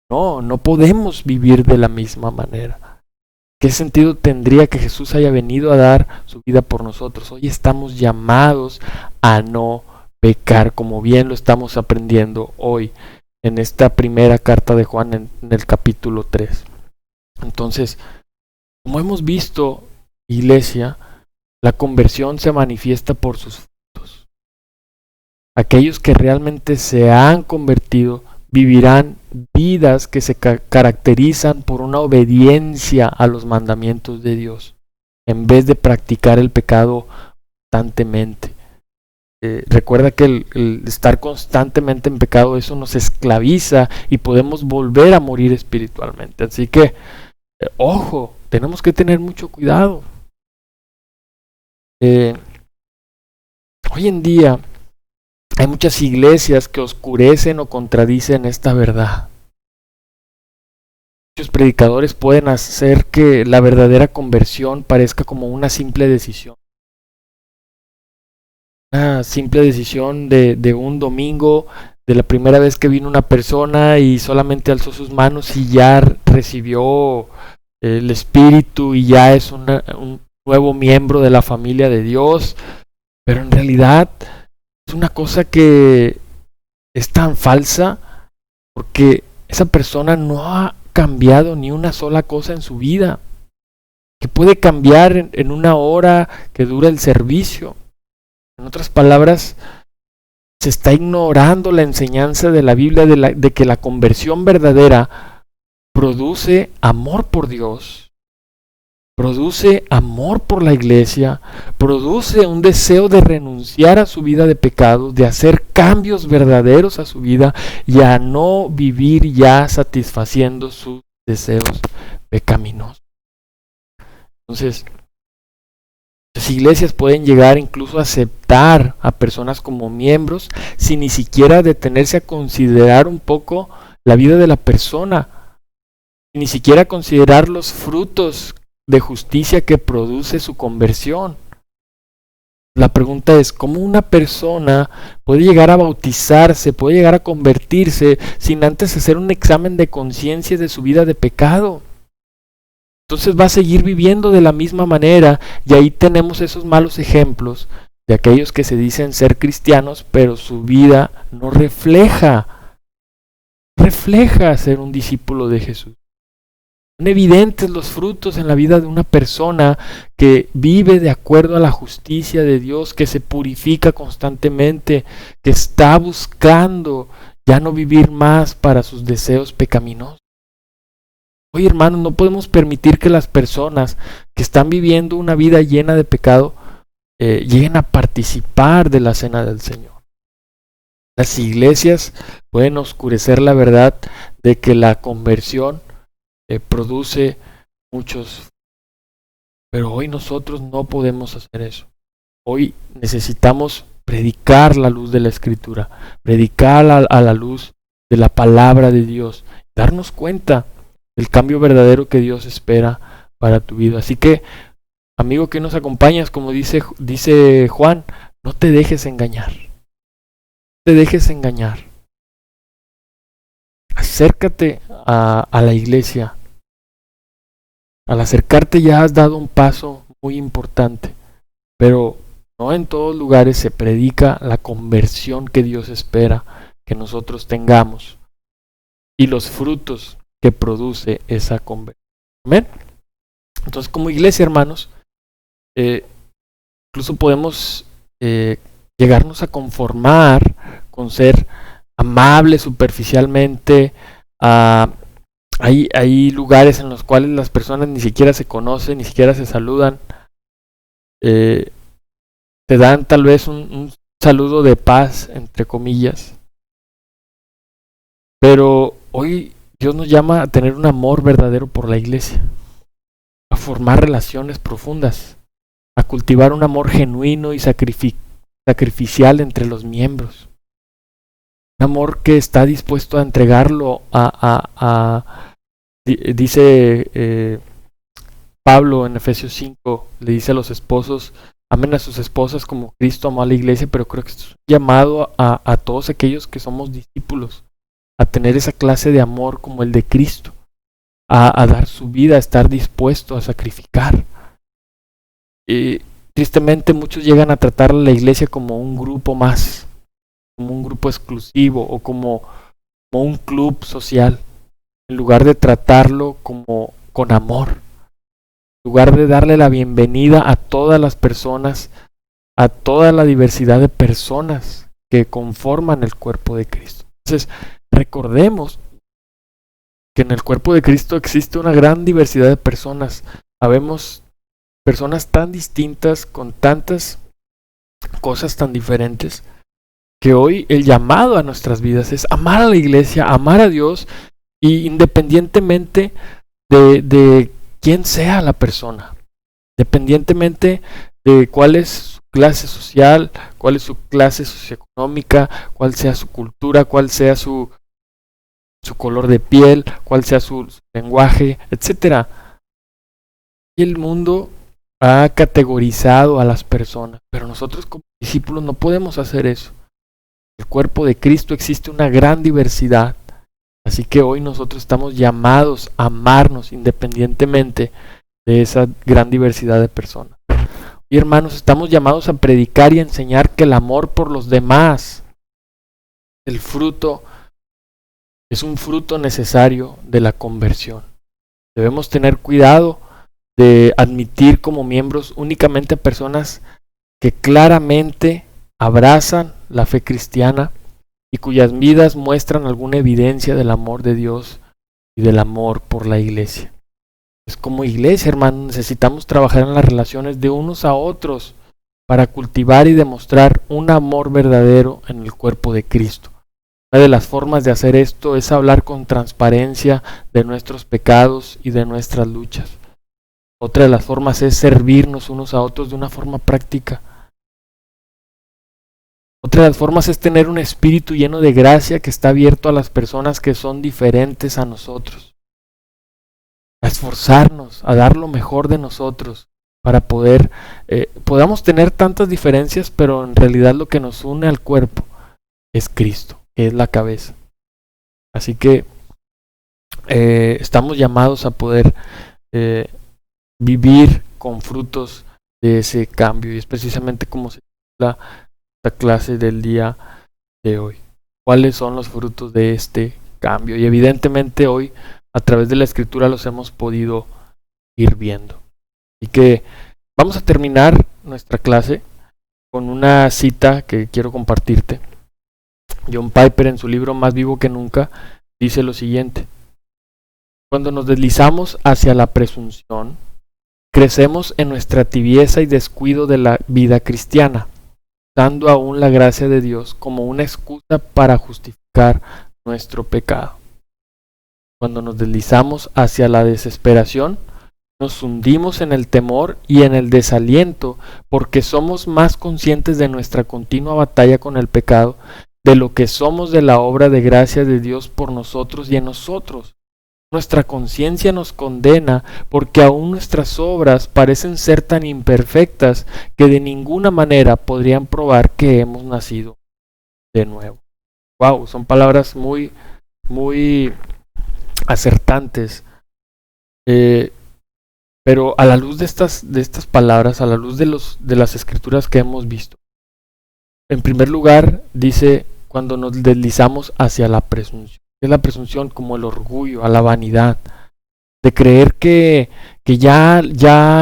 A: No podemos vivir de la misma manera. ¿Qué sentido tendría que Jesús haya venido a dar su vida por nosotros? Hoy estamos llamados a no pecar, como bien lo estamos aprendiendo hoy en esta primera carta de Juan en el capítulo 3. Entonces, como hemos visto, iglesia, la conversión se manifiesta por sus frutos. Aquellos que realmente se han convertido vivirán vidas que se caracterizan por una obediencia a los mandamientos de Dios, en vez de practicar el pecado constantemente. Recuerda que el estar constantemente en pecado, eso nos esclaviza y podemos volver a morir espiritualmente. Así que, ojo, tenemos que tener mucho cuidado. Hoy en día hay muchas iglesias que oscurecen o contradicen esta verdad. Muchos predicadores pueden hacer que la verdadera conversión parezca como una simple decisión. Una simple decisión de un domingo, de la primera vez que vino una persona y solamente alzó sus manos y ya recibió el Espíritu y ya es un nuevo miembro de la familia de Dios. Pero en realidad es una cosa que es tan falsa porque esa persona no ha cambiado ni una sola cosa en su vida, que puede cambiar en una hora que dura el servicio. En otras palabras, se está ignorando la enseñanza de la Biblia de que la conversión verdadera produce amor por Dios, produce amor por la iglesia, produce un deseo de renunciar a su vida de pecado, de hacer cambios verdaderos a su vida y a no vivir ya satisfaciendo sus deseos pecaminosos. Entonces, las iglesias pueden llegar incluso a aceptar a personas como miembros sin ni siquiera detenerse a considerar un poco la vida de la persona, ni siquiera considerar los frutos de justicia que produce su conversión. La pregunta es, ¿cómo una persona puede llegar a bautizarse, puede llegar a convertirse sin antes hacer un examen de conciencia de su vida de pecado? Entonces va a seguir viviendo de la misma manera, y ahí tenemos esos malos ejemplos de aquellos que se dicen ser cristianos, pero su vida no refleja ser un discípulo de Jesús. Son evidentes los frutos en la vida de una persona que vive de acuerdo a la justicia de Dios, que se purifica constantemente, que está buscando ya no vivir más para sus deseos pecaminosos. Oye, hermanos, no podemos permitir que las personas que están viviendo una vida llena de pecado lleguen a participar de la cena del Señor. Las iglesias pueden oscurecer la verdad de que la conversión produce muchos, pero hoy nosotros no podemos hacer eso. Hoy necesitamos predicar la luz de la Escritura, predicar a la luz de la palabra de Dios, darnos cuenta del cambio verdadero que Dios espera para tu vida. Así que amigo que nos acompañas, como dice Juan, no te dejes engañar. No te dejes engañar. Acércate a la iglesia. Al acercarte ya has dado un paso muy importante, pero no en todos lugares se predica la conversión que Dios espera que nosotros tengamos y los frutos que produce esa conversión. ¿Amén? Entonces, como iglesia, hermanos, incluso podemos llegarnos a conformar con ser amables superficialmente. Hay lugares en los cuales las personas ni siquiera se conocen, ni siquiera se saludan. Te dan tal vez un saludo de paz, entre comillas. Pero hoy Dios nos llama a tener un amor verdadero por la iglesia, a formar relaciones profundas, a cultivar un amor genuino y sacrificial entre los miembros. Un amor que está dispuesto a entregarlo dice Pablo en Efesios 5, le dice a los esposos, amen a sus esposas como Cristo amó a la iglesia, pero creo que esto es un llamado a todos aquellos que somos discípulos, a tener esa clase de amor como el de Cristo, a dar su vida, a estar dispuesto a sacrificar. Y tristemente muchos llegan a tratar a la iglesia como un grupo más, como un grupo exclusivo o como un club social, en lugar de tratarlo como con amor, en lugar de darle la bienvenida a todas las personas, a toda la diversidad de personas que conforman el cuerpo de Cristo. Entonces, recordemos que en el cuerpo de Cristo existe una gran diversidad de personas. Habemos personas tan distintas, con tantas cosas tan diferentes, que hoy el llamado a nuestras vidas es amar a la iglesia, amar a Dios, y independientemente de quién sea la persona, independientemente de cuál es su clase social, cuál es su clase socioeconómica, cuál sea su cultura, cuál sea su color de piel, cuál sea su lenguaje, etc. Y el mundo ha categorizado a las personas, pero nosotros como discípulos no podemos hacer eso. En el cuerpo de Cristo existe una gran diversidad, así que hoy nosotros estamos llamados a amarnos independientemente de esa gran diversidad de personas. Y hermanos, estamos llamados a predicar y enseñar que el amor por los demás, el fruto, es un fruto necesario de la conversión. Debemos tener cuidado de admitir como miembros únicamente a personas que claramente abrazan la fe cristiana y cuyas vidas muestran alguna evidencia del amor de Dios y del amor por la iglesia. Es como iglesia, hermanos, necesitamos trabajar en las relaciones de unos a otros para cultivar y demostrar un amor verdadero en el cuerpo de Cristo. Una de las formas de hacer esto es hablar con transparencia de nuestros pecados y de nuestras luchas. Otra de las formas es servirnos unos a otros de una forma práctica. Otra de las formas es tener un espíritu lleno de gracia que está abierto a las personas que son diferentes a nosotros. A esforzarnos, a dar lo mejor de nosotros para podamos tener tantas diferencias, pero en realidad lo que nos une al cuerpo es Cristo, que es la cabeza. Así que estamos llamados a poder vivir con frutos de ese cambio, y es precisamente como se titula esta clase del día de hoy. ¿Cuáles son los frutos de este cambio? Y evidentemente hoy a través de la escritura los hemos podido ir viendo. Así que vamos a terminar nuestra clase con una cita que quiero compartirte. John Piper, en su libro Más vivo que nunca, dice lo siguiente: cuando nos deslizamos hacia la presunción, crecemos en nuestra tibieza y descuido de la vida cristiana, usando aún la gracia de Dios como una excusa para justificar nuestro pecado. Cuando nos deslizamos hacia la desesperación, nos hundimos en el temor y en el desaliento, porque somos más conscientes de nuestra continua batalla con el pecado de lo que somos de la obra de gracia de Dios por nosotros y en nosotros. Nuestra conciencia nos condena porque aún nuestras obras parecen ser tan imperfectas que de ninguna manera podrían probar que hemos nacido de nuevo. Wow, son palabras muy, muy acertantes. Pero a la luz de estas palabras, a la luz de las escrituras que hemos visto, en primer lugar dice cuando nos deslizamos hacia la presunción. Es la presunción como el orgullo, a la vanidad, de creer que ya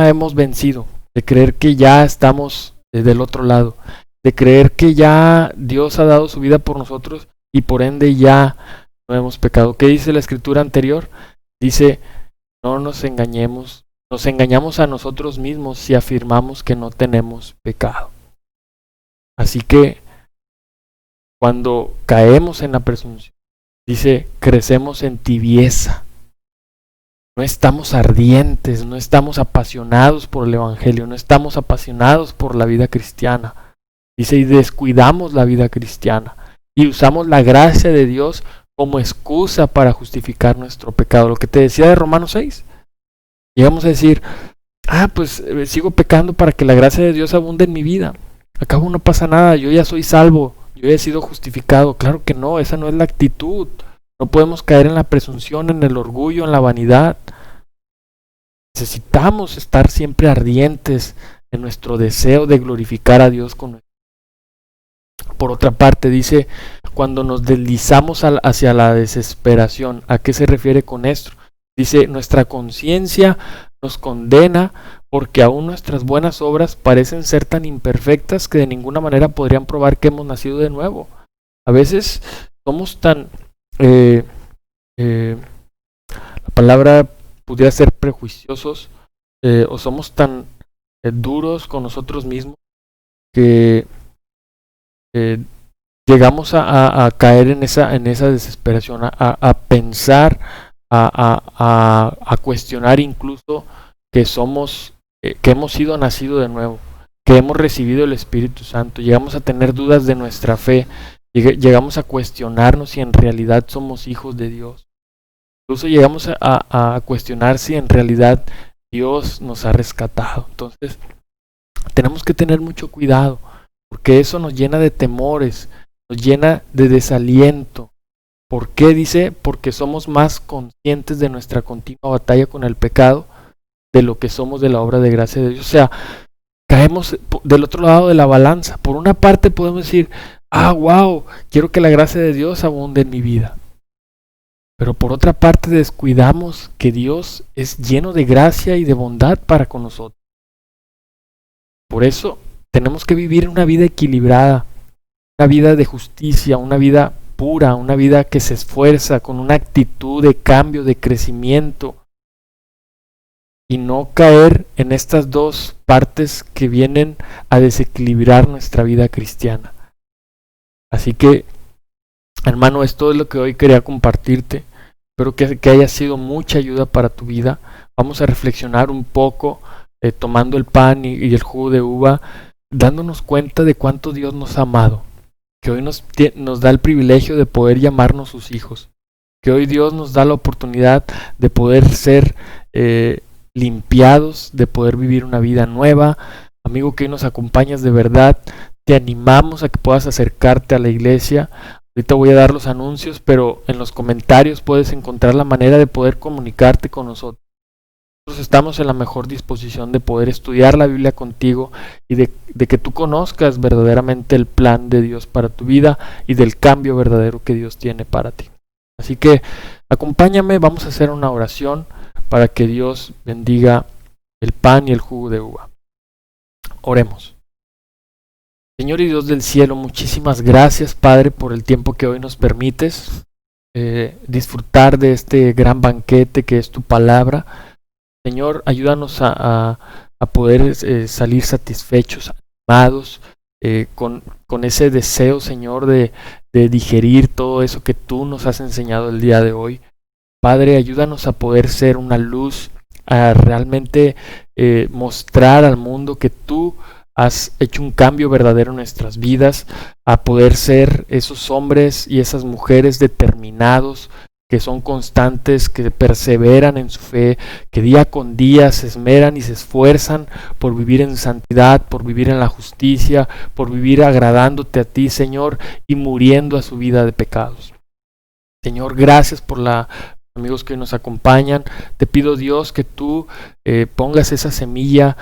A: hemos vencido, de creer que ya estamos del otro lado, de creer que ya Dios ha dado su vida por nosotros y por ende ya no hemos pecado. ¿Qué dice la escritura anterior? Dice, no nos engañemos, nos engañamos a nosotros mismos si afirmamos que no tenemos pecado. Así que cuando caemos en la presunción, dice, crecemos en tibieza. No estamos ardientes, no estamos apasionados por el Evangelio, no estamos apasionados por la vida cristiana. Dice, y descuidamos la vida cristiana y usamos la gracia de Dios como excusa para justificar nuestro pecado. Lo que te decía de Romanos 6. Llegamos a decir, pues sigo pecando para que la gracia de Dios abunde en mi vida. Al cabo no pasa nada, yo ya soy salvo, yo ya he sido justificado. Claro que no, esa no es la actitud. No podemos caer en la presunción, en el orgullo, en la vanidad. Necesitamos estar siempre ardientes en nuestro deseo de glorificar a Dios con nuestra vida. Por otra parte, dice, cuando nos deslizamos hacia la desesperación, ¿a qué se refiere con esto? Dice, nuestra conciencia nos condena porque aún nuestras buenas obras parecen ser tan imperfectas que de ninguna manera podrían probar que hemos nacido de nuevo. A veces somos tan... la palabra pudiera ser prejuiciosos o somos tan duros con nosotros mismos que llegamos a caer en esa desesperación, a pensar, a cuestionar incluso que somos, que hemos sido nacidos de nuevo, que hemos recibido el Espíritu Santo. Llegamos a tener dudas de nuestra fe, llegamos a cuestionarnos si en realidad somos hijos de Dios. Incluso llegamos a cuestionar si en realidad Dios nos ha rescatado. Entonces, tenemos que tener mucho cuidado, porque eso nos llena de temores, nos llena de desaliento. ¿Por qué? Dice, porque somos más conscientes de nuestra continua batalla con el pecado de lo que somos de la obra de gracia de Dios. O sea, caemos del otro lado de la balanza. Por una parte podemos decir, wow, quiero que la gracia de Dios abunde en mi vida. Pero por otra parte descuidamos que Dios es lleno de gracia y de bondad para con nosotros. Por eso tenemos que vivir una vida equilibrada, una vida de justicia, una vida pura, una vida que se esfuerza con una actitud de cambio, de crecimiento, y no caer en estas dos partes que vienen a desequilibrar nuestra vida cristiana. Así que, hermano, esto es lo que hoy quería compartirte. Espero que haya sido mucha ayuda para tu vida. Vamos a reflexionar un poco, tomando el pan y el jugo de uva, dándonos cuenta de cuánto Dios nos ha amado, que hoy nos da el privilegio de poder llamarnos sus hijos, que hoy Dios nos da la oportunidad de poder ser limpiados, de poder vivir una vida nueva. Amigo que hoy nos acompañas, de verdad, te animamos a que puedas acercarte a la iglesia. Ahorita voy a dar los anuncios, pero en los comentarios puedes encontrar la manera de poder comunicarte con nosotros. Nosotros estamos en la mejor disposición de poder estudiar la Biblia contigo y de que tú conozcas verdaderamente el plan de Dios para tu vida y del cambio verdadero que Dios tiene para ti. Así que acompáñame, vamos a hacer una oración para que Dios bendiga el pan y el jugo de uva. Oremos. Señor y Dios del cielo, muchísimas gracias, Padre, por el tiempo que hoy nos permites disfrutar de este gran banquete que es tu palabra. Señor, ayúdanos a poder salir satisfechos, animados, con ese deseo, Señor, de digerir todo eso que tú nos has enseñado el día de hoy. Padre, ayúdanos a poder ser una luz, a realmente mostrar al mundo que tú has hecho un cambio verdadero en nuestras vidas, a poder ser esos hombres y esas mujeres determinados que son constantes, que perseveran en su fe, que día con día se esmeran y se esfuerzan por vivir en santidad, por vivir en la justicia, por vivir agradándote a ti, Señor, y muriendo a su vida de pecados. Señor, gracias por los amigos que nos acompañan. Te pido, Dios, que tú pongas esa semilla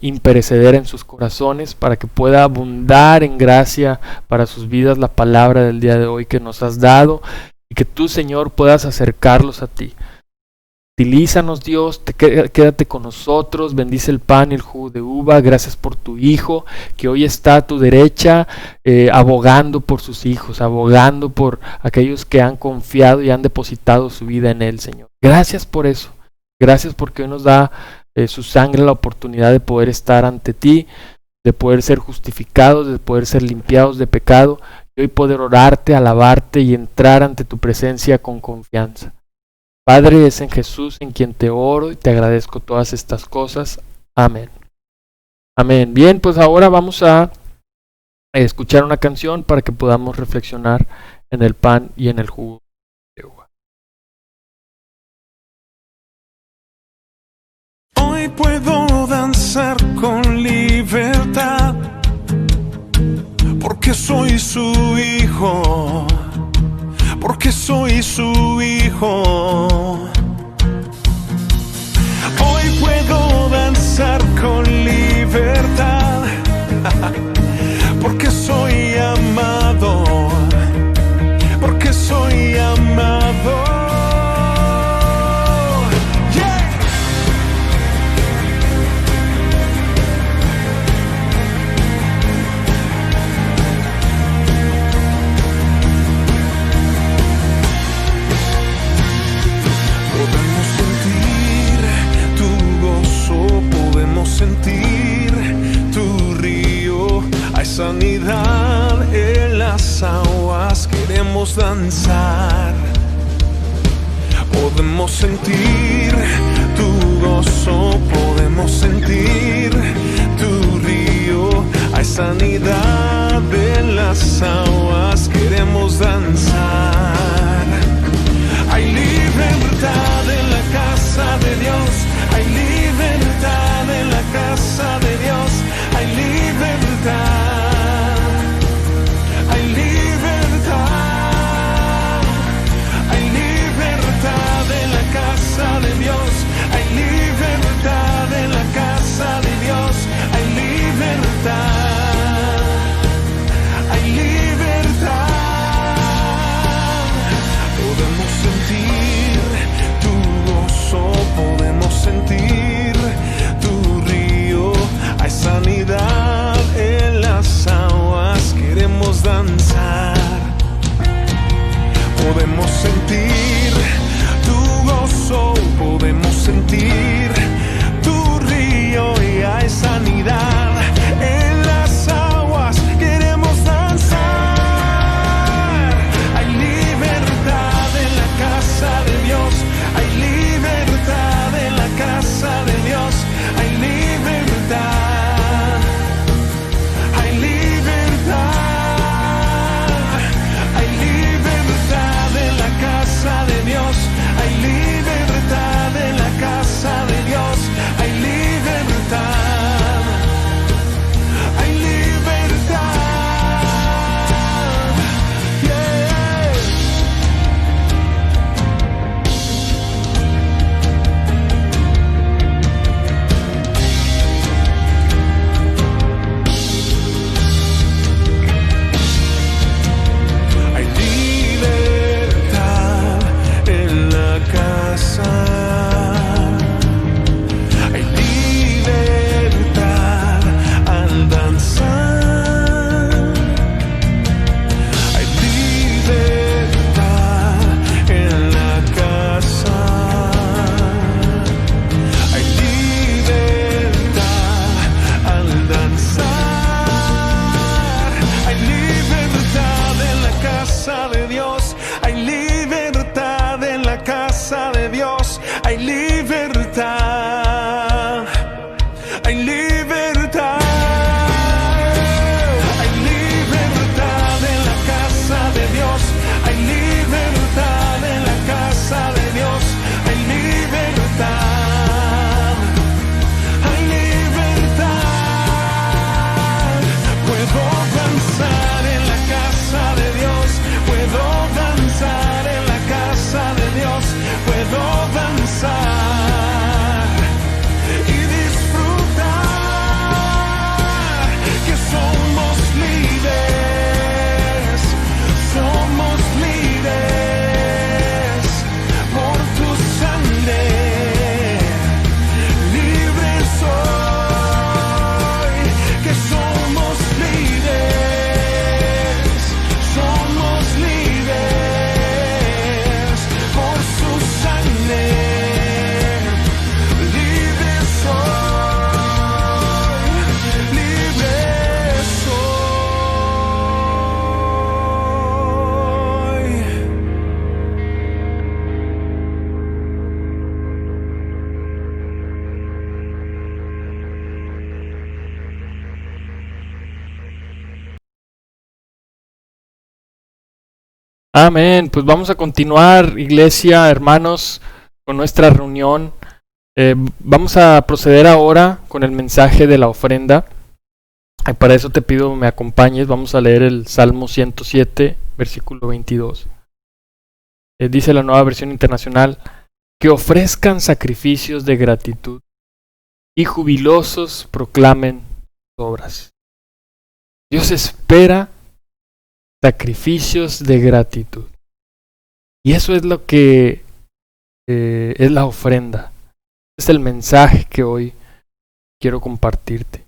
A: imperecedera en sus corazones para que pueda abundar en gracia para sus vidas la palabra del día de hoy que nos has dado, y que tú, Señor, puedas acercarlos a ti. Utilízanos, Dios, quédate con nosotros, bendice el pan y el jugo de uva. Gracias por tu Hijo, que hoy está a tu derecha, abogando por sus hijos, abogando por aquellos que han confiado y han depositado su vida en Él, Señor. Gracias por eso, gracias porque hoy nos da su sangre la oportunidad de poder estar ante ti, de poder ser justificados, de poder ser limpiados de pecado, y hoy poder orarte, alabarte y entrar ante tu presencia con confianza. Padre, es en Jesús en quien te oro y te agradezco todas estas cosas. Amén. Amén. Bien, pues ahora vamos a escuchar una canción para que podamos reflexionar en el pan y en el jugo de uva.
B: Hoy puedo danzar con libertad, porque soy su hijo. Porque soy su hijo. Hoy puedo danzar con libertad, porque soy amado, porque soy amado. Yeah. Sentir tu río, hay sanidad en las aguas, queremos danzar. Podemos sentir tu gozo, podemos sentir tu río, hay sanidad en las aguas, queremos danzar. Hay libertad en la casa de Dios, hay libertad en la casa de Dios, hay libertad, hay libertad, hay libertad en la casa de Dios, hay libertad en la casa de Dios, hay libertad, hay libertad. Podemos sentir tu gozo, podemos sentir tu río, hay sanidad en las aguas, queremos danzar. Podemos sentir tu gozo, podemos sentir tu río y hay sanidad en las aguas, queremos danzar. Hay libertad en la casa de Dios, hay libertad en la casa de Dios, hay libertad, hay libertad, hay libertad en la casa
A: Amén. Pues vamos a continuar, iglesia, hermanos, con nuestra reunión. Vamos a proceder ahora con el mensaje de la ofrenda. Para eso te pido me acompañes. Vamos a leer el Salmo 107, versículo 22. Dice la Nueva Versión Internacional: que ofrezcan sacrificios de gratitud y jubilosos proclamen sus obras. Dios espera sacrificios de gratitud. Y eso es lo que es la ofrenda. Es el mensaje que hoy quiero compartirte.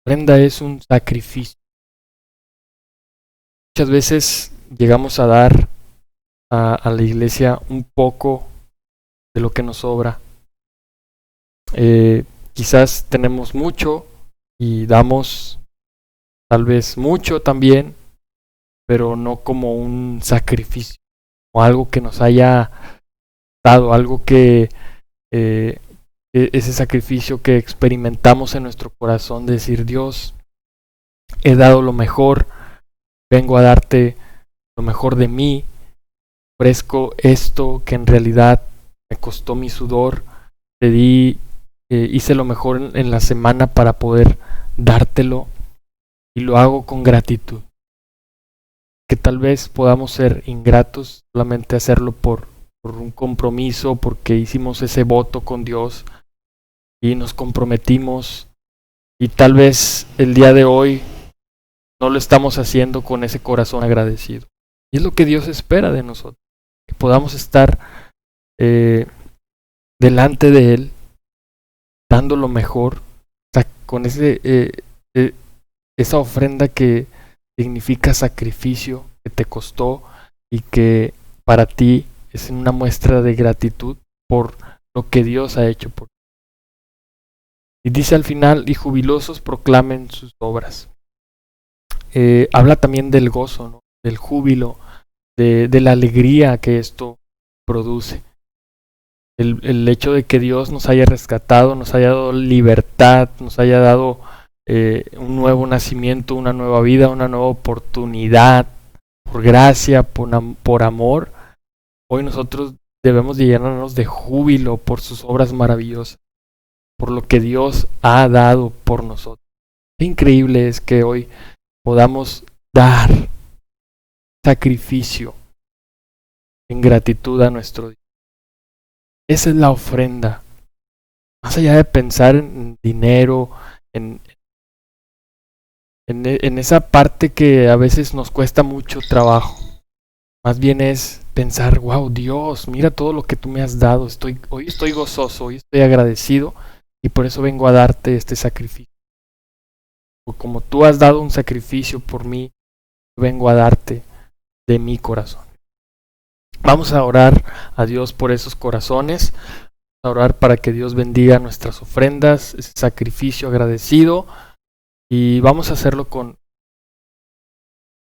A: La ofrenda es un sacrificio. Muchas veces llegamos a dar a la iglesia un poco de lo que nos sobra. Quizás tenemos mucho y damos tal vez mucho también, pero no como un sacrificio, o algo que nos haya dado, algo que ese sacrificio que experimentamos en nuestro corazón, de decir: Dios, he dado lo mejor, vengo a darte lo mejor de mí, ofrezco esto que en realidad me costó mi sudor, te di, hice lo mejor en la semana para poder dártelo, y lo hago con gratitud. Que tal vez podamos ser ingratos, solamente hacerlo por un compromiso, porque hicimos ese voto con Dios y nos comprometimos, y tal vez el día de hoy no lo estamos haciendo con ese corazón agradecido. Y es lo que Dios espera de nosotros, que podamos estar delante de Él, dando lo mejor, con esa ofrenda que significa sacrificio, que te costó y que para ti es una muestra de gratitud por lo que Dios ha hecho por ti. Y dice al final: y jubilosos proclamen sus obras. Habla también del gozo, ¿no? Del júbilo, de la alegría que esto produce. El hecho de que Dios nos haya rescatado, nos haya dado libertad, nos haya dado un nuevo nacimiento, una nueva vida, una nueva oportunidad, por gracia, por amor. Hoy nosotros debemos de llenarnos de júbilo por sus obras maravillosas, por lo que Dios ha dado por nosotros. Qué increíble es que hoy podamos dar sacrificio en gratitud a nuestro Dios. Esa es la ofrenda. Más allá de pensar en dinero, en esa parte que a veces nos cuesta mucho trabajo, más bien es pensar: wow, Dios, mira todo lo que tú me has dado. Hoy estoy gozoso, hoy estoy agradecido, y por eso vengo a darte este sacrificio. Como tú has dado un sacrificio por mí, vengo a darte de mi corazón. Vamos a orar a Dios por esos corazones, a orar para que Dios bendiga nuestras ofrendas, ese sacrificio agradecido, y vamos a hacerlo con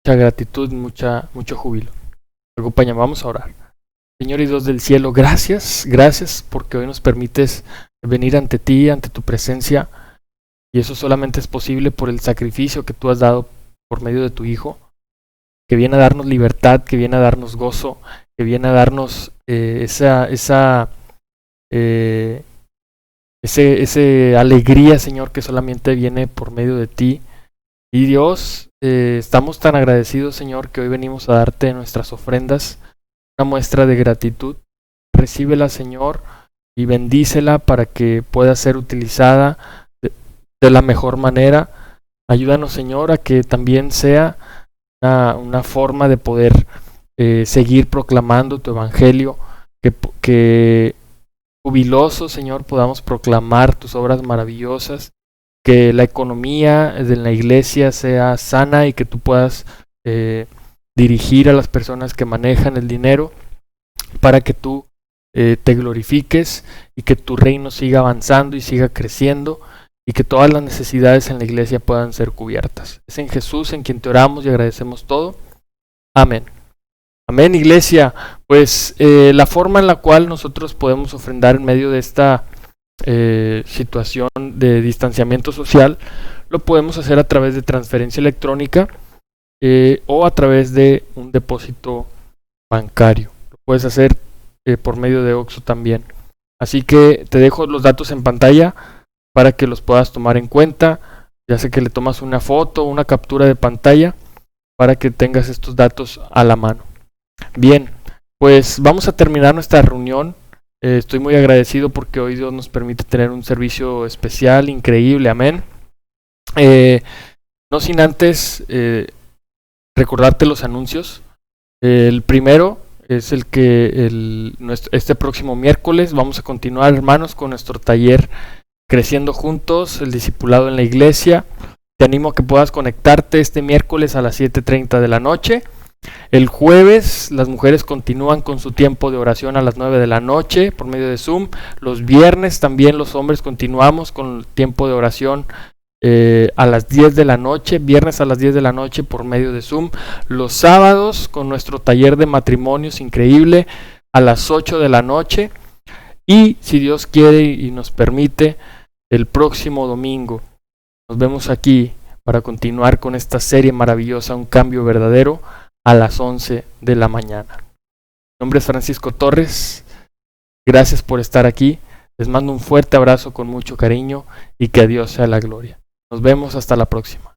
A: mucha gratitud y mucho júbilo. Acompáñame, vamos a orar. Señor y Dios del cielo, gracias porque hoy nos permites venir ante ti, ante tu presencia, y eso solamente es posible por el sacrificio que tú has dado por medio de tu Hijo, que viene a darnos libertad, que viene a darnos gozo, que viene a darnos esa alegría, Señor, que solamente viene por medio de ti. Y Dios, estamos tan agradecidos, Señor, que hoy venimos a darte nuestras ofrendas, una muestra de gratitud. Recíbela, Señor, y bendícela para que pueda ser utilizada de la mejor manera. Ayúdanos, Señor, a que también sea una forma de poder seguir proclamando tu evangelio, que jubilosos, Señor, podamos proclamar tus obras maravillosas, que la economía de la iglesia sea sana y que tú puedas dirigir a las personas que manejan el dinero para que tú te glorifiques y que tu reino siga avanzando y siga creciendo, y que todas las necesidades en la iglesia puedan ser cubiertas. Es en Jesús en quien te oramos y agradecemos todo. Amén. Amén, iglesia. Pues la forma en la cual nosotros podemos ofrendar en medio de esta situación de distanciamiento social, lo podemos hacer a través de transferencia electrónica. o a través de un depósito bancario. Lo puedes hacer por medio de Oxxo también. Así que te dejo los datos en pantalla para que los puedas tomar en cuenta. Ya sé que le tomas una foto, una captura de pantalla para que tengas estos datos a la mano. Bien, pues vamos a terminar nuestra reunión. Estoy muy agradecido porque hoy Dios nos permite tener un servicio especial, increíble, amén. No sin antes recordarte los anuncios. El primero es el que este próximo miércoles vamos a continuar, hermanos, con nuestro taller Creciendo Juntos, el discipulado en la iglesia. Te animo a que puedas conectarte este miércoles a las 7:30 de la noche. El jueves las mujeres continúan con su tiempo de oración a las 9 de la noche por medio de Zoom. Los viernes también los hombres continuamos con el tiempo de oración a las 10 de la noche, viernes a las 10 de la noche por medio de Zoom. Los sábados con nuestro taller de matrimonios increíble a las 8 de la noche. Y si Dios quiere y nos permite, el próximo domingo nos vemos aquí para continuar con esta serie maravillosa, Un Cambio Verdadero, a las 11 de la mañana. Mi nombre es Francisco Torres. Gracias por estar aquí. Les mando un fuerte abrazo con mucho cariño y que a Dios sea la gloria. Nos vemos hasta la próxima.